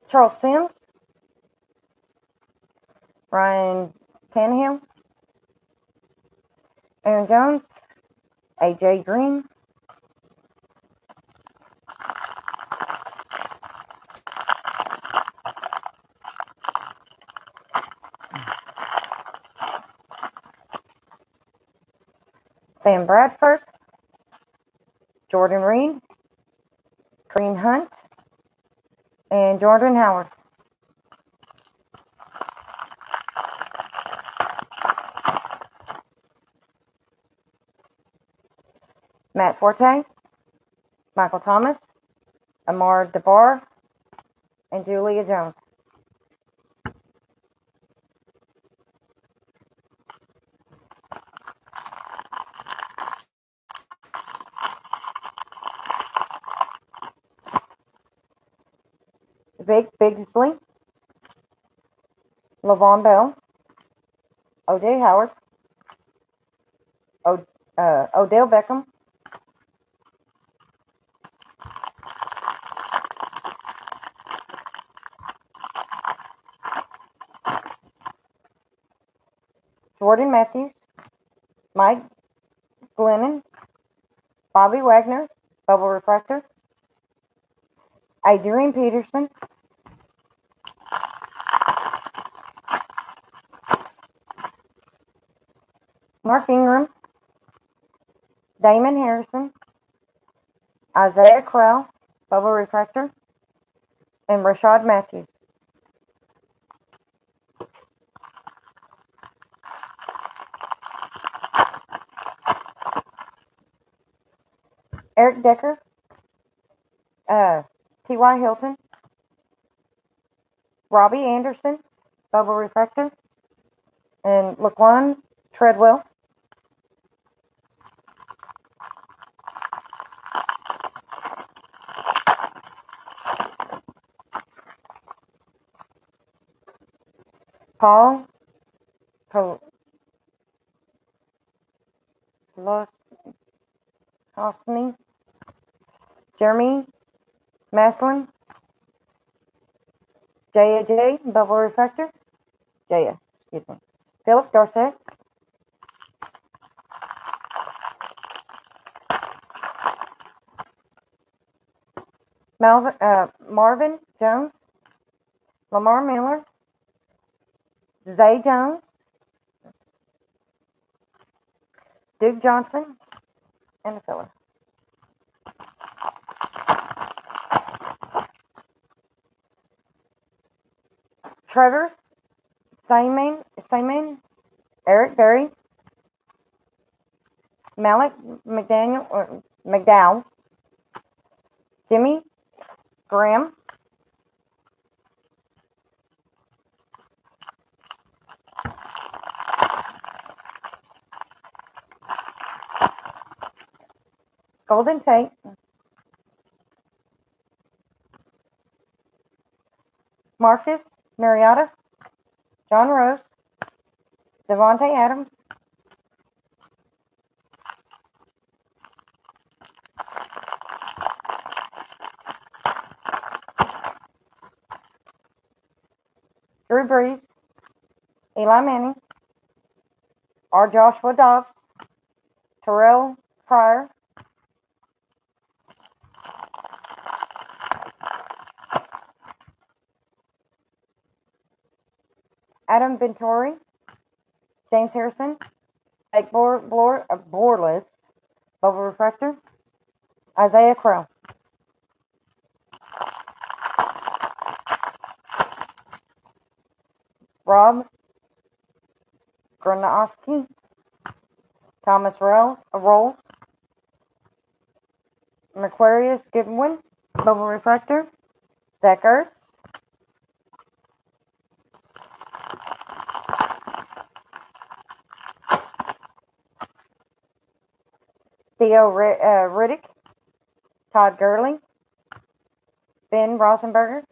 Charles Sims, Ryan Tannehill, Aaron Jones, AJ Green, Sam Bradford, Jordan Reed, Kareem Hunt, and Jordan Howard. Matt Forte, Michael Thomas, Amar DeBar, and Julia Jones. Vic Bigsley, Lavon Bell, O.J. Howard, Odell Beckham, Jordan Matthews, Mike Glennon, Bobby Wagner, Bubble Refractor, Adrian Peterson, Mark Ingram, Damon Harrison, Isaiah Crowell, Bubble Refractor, and Rashad Matthews. Eric Decker, T.Y. Hilton, Robbie Anderson, Bubble Refractor, and Laquan Treadwell. Paul Hosny, Jeremy Maslin, J.A.J. Bubble Refractor, Philip Dorsett, Marvin Jones, Lamar Miller, Zay Jones, Duke Johnson, and a filler. Trevor Simon, Eric Berry, Malik McDowell, Jimmy Graham, Golden Tate, Marcus Mariota, John Rose, Devontae Adams, Drew Brees, Eli Manning, R. Joshua Dobbs, Terrell Pryor, Adam Vintori, James Harrison, Jake Borless, Bubble Refractor, Isaiah Crowell. Rob Gronkowski, Thomas Rolls, Merquarius Goodwin, Bubble Refractor, Zach Ertz, Theo Riddick, Todd Gurley, Ben Rosenberger,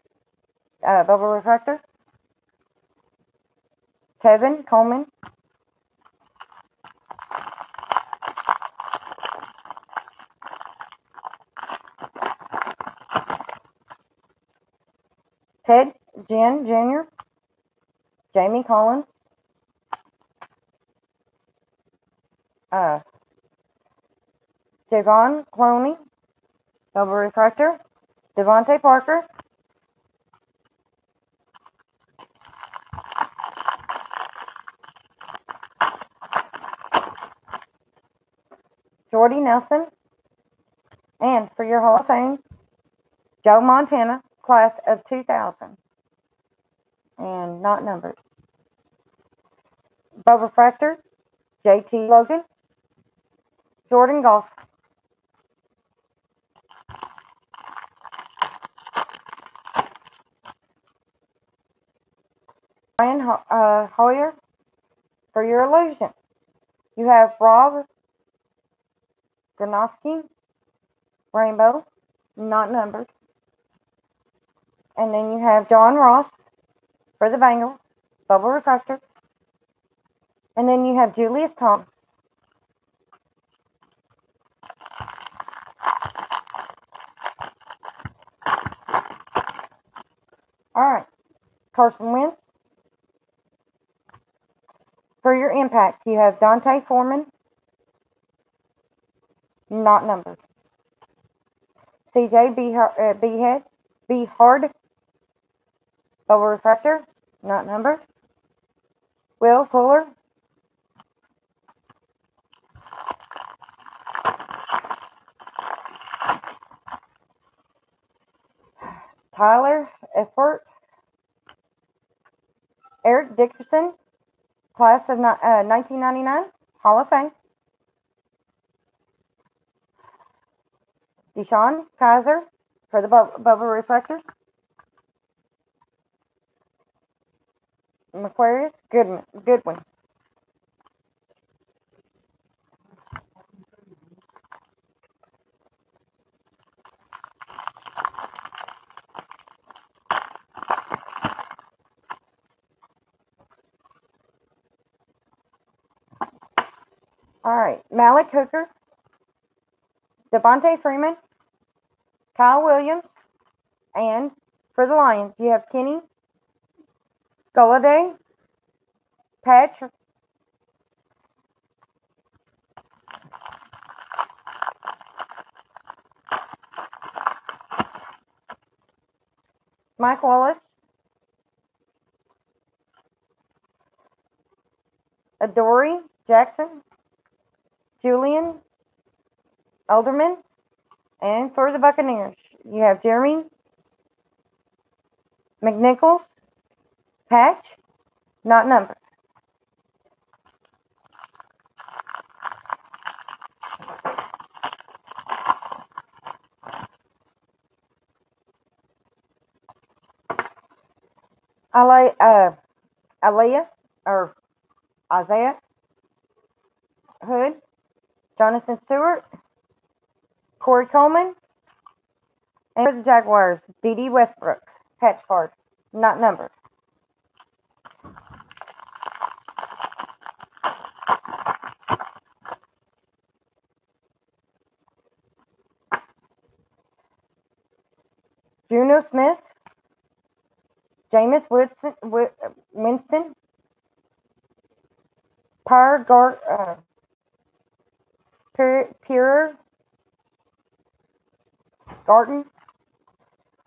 Bubble Refractor, Tevin Coleman, Ted Ginn Jr., Jamie Collins, Javon Clooney, double refractor. Devontae Parker, Jordy Nelson, and for your Hall of Fame, Joe Montana, class of 2000, and not numbered. Double refractor, JT Logan, Jordan Goff, Brian Hoyer, for your illusion. You have Rob Gronkowski, rainbow, not numbered. And then you have John Ross for the Bengals, bubble refractor. And then you have Julius Thomas. All right, Carson Wentz. For your impact, you have Dante Foreman, not numbered. CJ Beathard, bubble refractor, not numbered. Will Fuller, Tyler Effort, Eric Dickerson, class of 1999, Hall of Fame. Deshaun Kaiser for the bubble refractor. Macquarius Goodwin. All right, Malik Hooker, Devontae Freeman, Kyle Williams, and for the Lions, you have Kenny Golladay, Patrick, Mike Wallace, Adoree Jackson, Julian Elderman, and for the Buccaneers, you have Jeremy McNichols, patch, not numbered. Isaiah Hood, Jonathan Stewart, Corey Coleman, and for the Jaguars, D.D. Westbrook, patch card, not numbered. Juno Smith, Jameis Winston, Pierre Garten,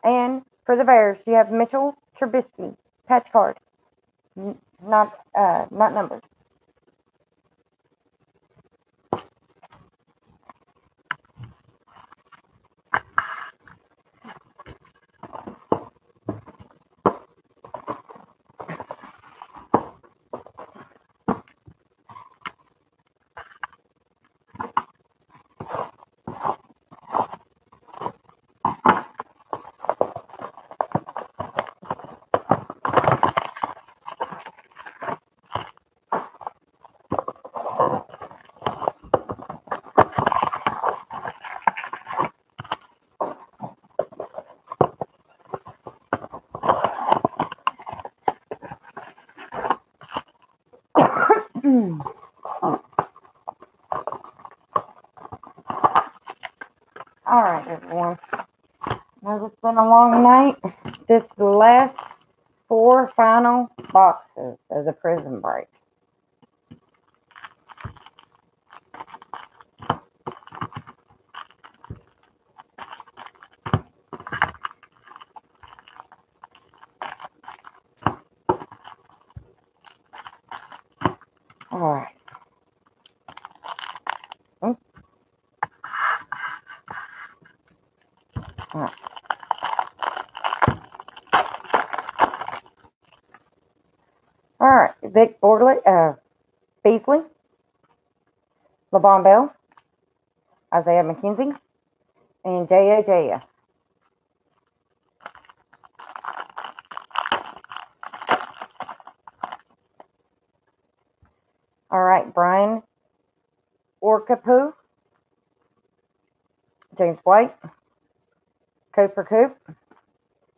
and for the Bears, you have Mitchell Trubisky, patch card, not numbered. All right, everyone. Now it's been a long night. This is the last 4 final boxes of the Prison Break. All right. Vic Beasley, LeBron Bell, Isaiah McKenzie, and J.A. All right. Brian Orcapu, James White, Cooper Coop,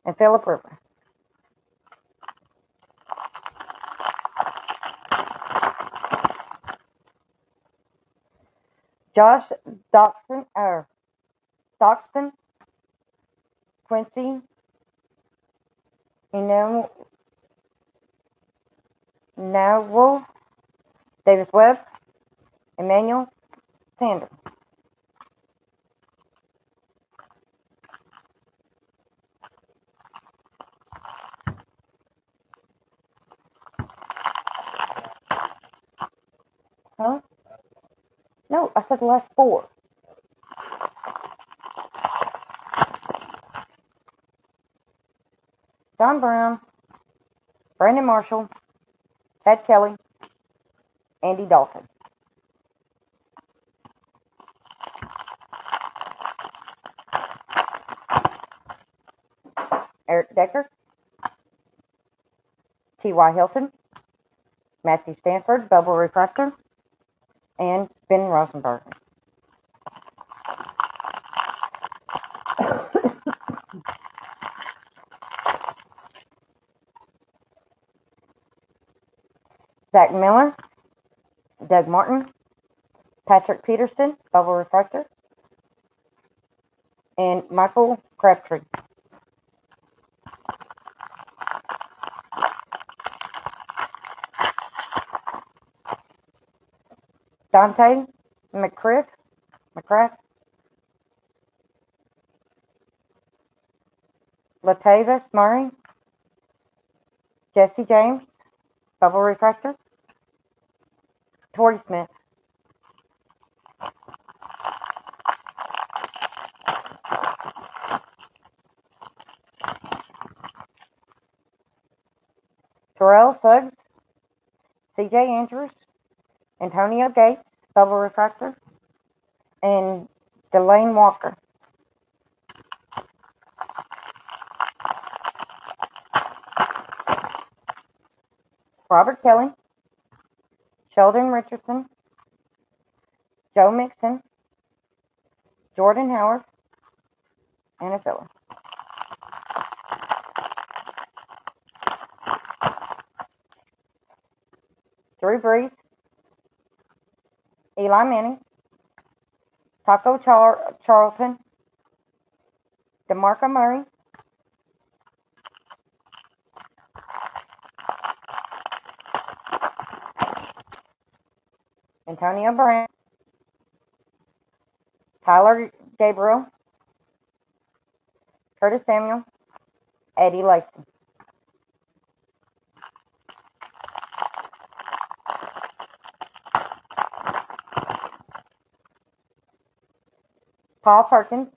and Philip Ripper. Josh Doxson, Quincy Nowell, Davis Webb, Emmanuel Sanders. Huh? No, I said the last four. John Brown, Brandon Marshall, Ted Kelly, Andy Dalton. Eric Decker, T.Y. Hilton, Matthew Stanford, Bubble Refractor, and Ben Rosenberg. Zach Miller, Doug Martin, Patrick Peterson, Bubble Refractor, and Michael Crabtree. Dante McCrath, Latavius Murray, Jesse James, Bubble Refractor, Torrey Smith. Terrell Suggs, C.J. Andrews, Antonio Gates, Bubble Refractor, and Delane Walker. Robert Kelly, Sheldon Richardson, Joe Mixon, Jordan Howard, and a filler. Drew Brees, Eli Manning, Taco Charlton, DeMarco Murray, Antonio Brown, Tyler Gabriel, Curtis Samuel, Eddie Lacy. Paul Perkins,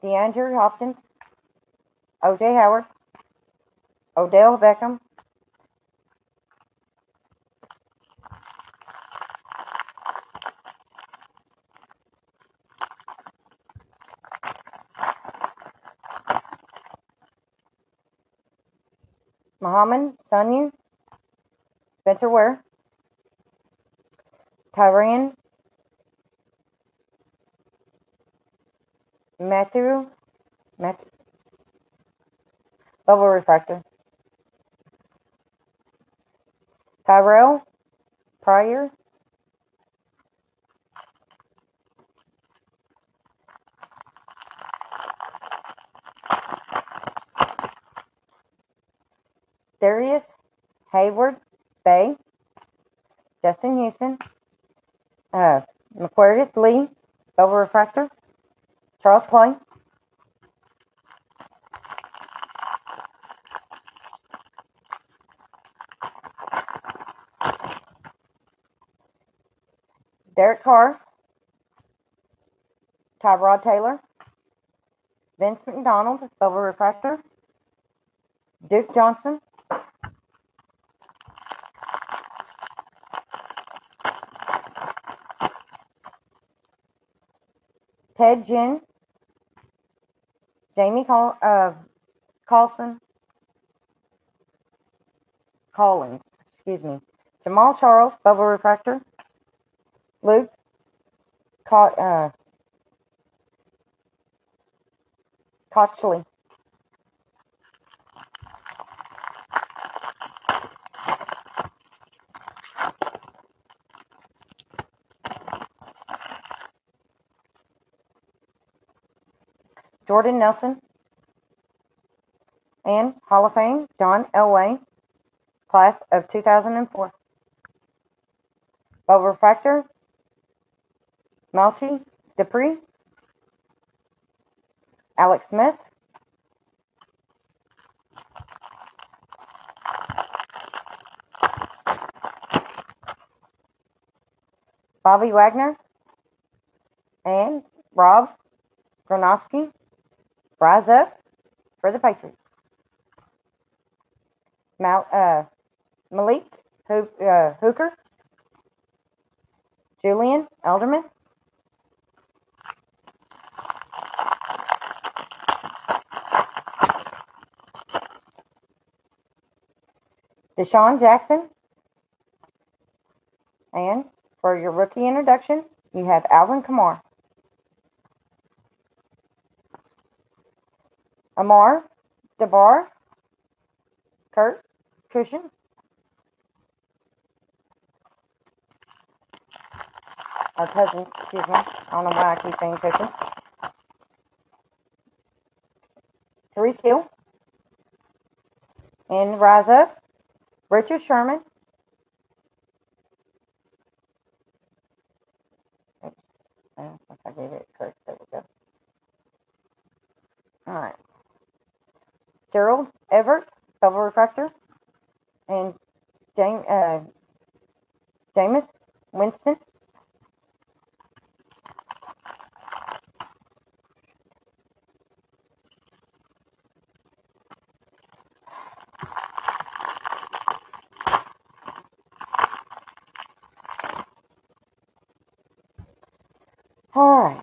DeAndre Hopkins, O.J. Howard, Odell Beckham, Muhammad Sanu, Spencer Ware, Tyrion Matthew, Bubble Refractor, Tyrell Pryor, Darius Hayward Bay, Justin Houston, Macquarius Lee, Bubble Refractor, Charles Clay, Derek Carr, Tyrod Taylor, Vince McDonald, Silver Refractor, Duke Johnson, Ted Ginn, Jamie Collins, Jamal Charles, Silver Refractor, Luke Cotchley, Jordan Nelson, and Hall of Fame, John Elway, class of 2004. Silver Refractor, Malchi Dupree, Alex Smith, Bobby Wagner, and Rob Gronkowski. Rise up for the Patriots. Malik Hooker, Julian Elderman, Deshaun Jackson, and for your rookie introduction, you have Alvin Kamara. Amar DeBar, Kurt Cushions, our cousin, excuse me. I don't know why I keep saying Cushions. Tariq Hill, and Rise Up, Richard Sherman. Oops. I gave it Kurt. There we go. All right. Gerald Everett, Silver Refractor, and Jameis Winston. All right.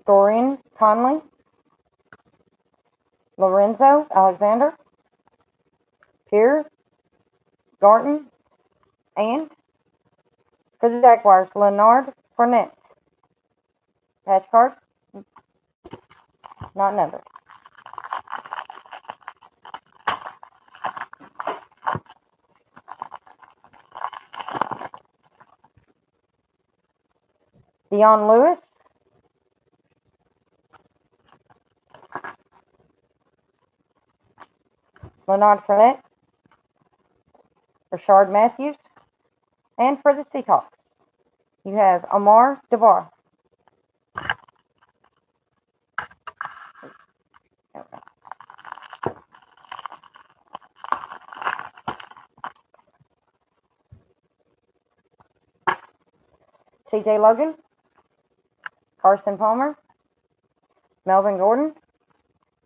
Dorian Conley, Lorenzo Alexander, Pierre Garten, and for the Jaguars, Leonard Fournette. Patch cards, not numbered. Dion Lewis, Leonard Fournette, Rashard Matthews, and for the Seahawks, you have Amar DeBar. TJ Logan, Carson Palmer, Melvin Gordon,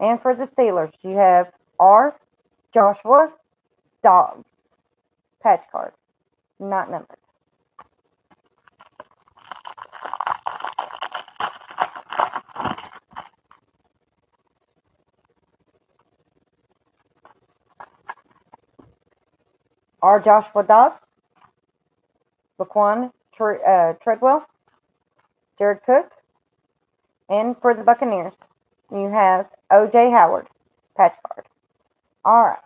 and for the Steelers, you have R. Joshua Dobbs. Patch card, not numbered. R. Joshua Dobbs, Laquan Treadwell, Jared Cook, and for the Buccaneers, you have O.J. Howard, patch card. All right,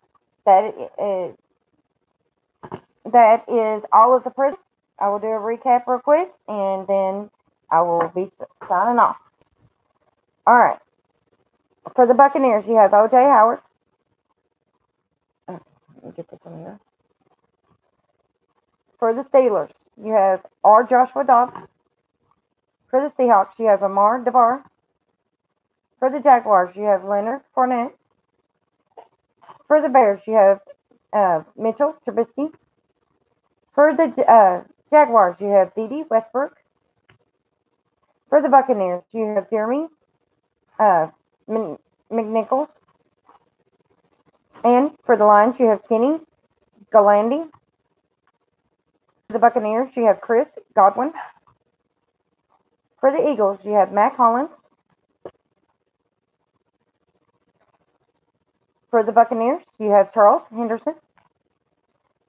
that is all of the prisons. I will do a recap real quick, and then I will be signing off. All right, for the Buccaneers, you have O.J. Howard. Let me get this in here. For the Steelers, you have R. Joshua Dobbs. For the Seahawks, you have Amar DeBar. For the Jaguars, you have Leonard Fournette. For the Bears, you have Mitchell Trubisky, For the Jaguars, you have Dede Westbrook. For the Buccaneers, you have Jeremy McNichols. And for the Lions, you have Kenny Galandi. For the Buccaneers, you have Chris Godwin. For the Eagles, you have Mac Hollins. For the Buccaneers, you have Charles Henderson.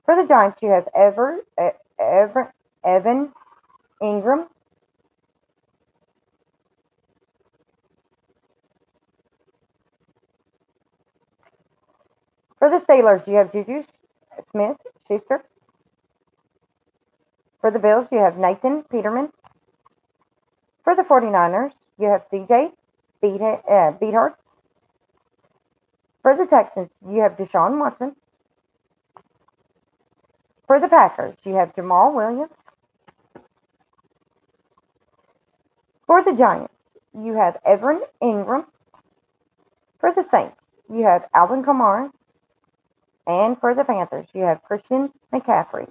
For the Giants, you have Evan Ingram. For the Steelers, you have Juju Smith-Schuster. For the Bills, you have Nathan Peterman. For the 49ers, you have C.J. Beathard. For the Texans, you have Deshaun Watson. For the Packers, you have Jamal Williams. For the Giants, you have Evan Ingram. For the Saints, you have Alvin Kamara. And for the Panthers, you have Christian McCaffrey.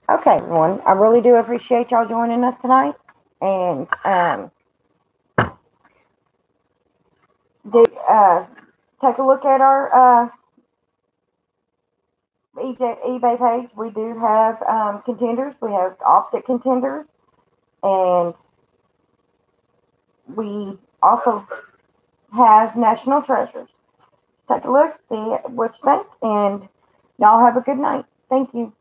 Okay, everyone. I really do appreciate y'all joining us tonight. And take a look at our eBay page. We do have contenders. We have optic contenders. And we also have national treasures. Take a look, see what you think, and y'all have a good night. Thank you.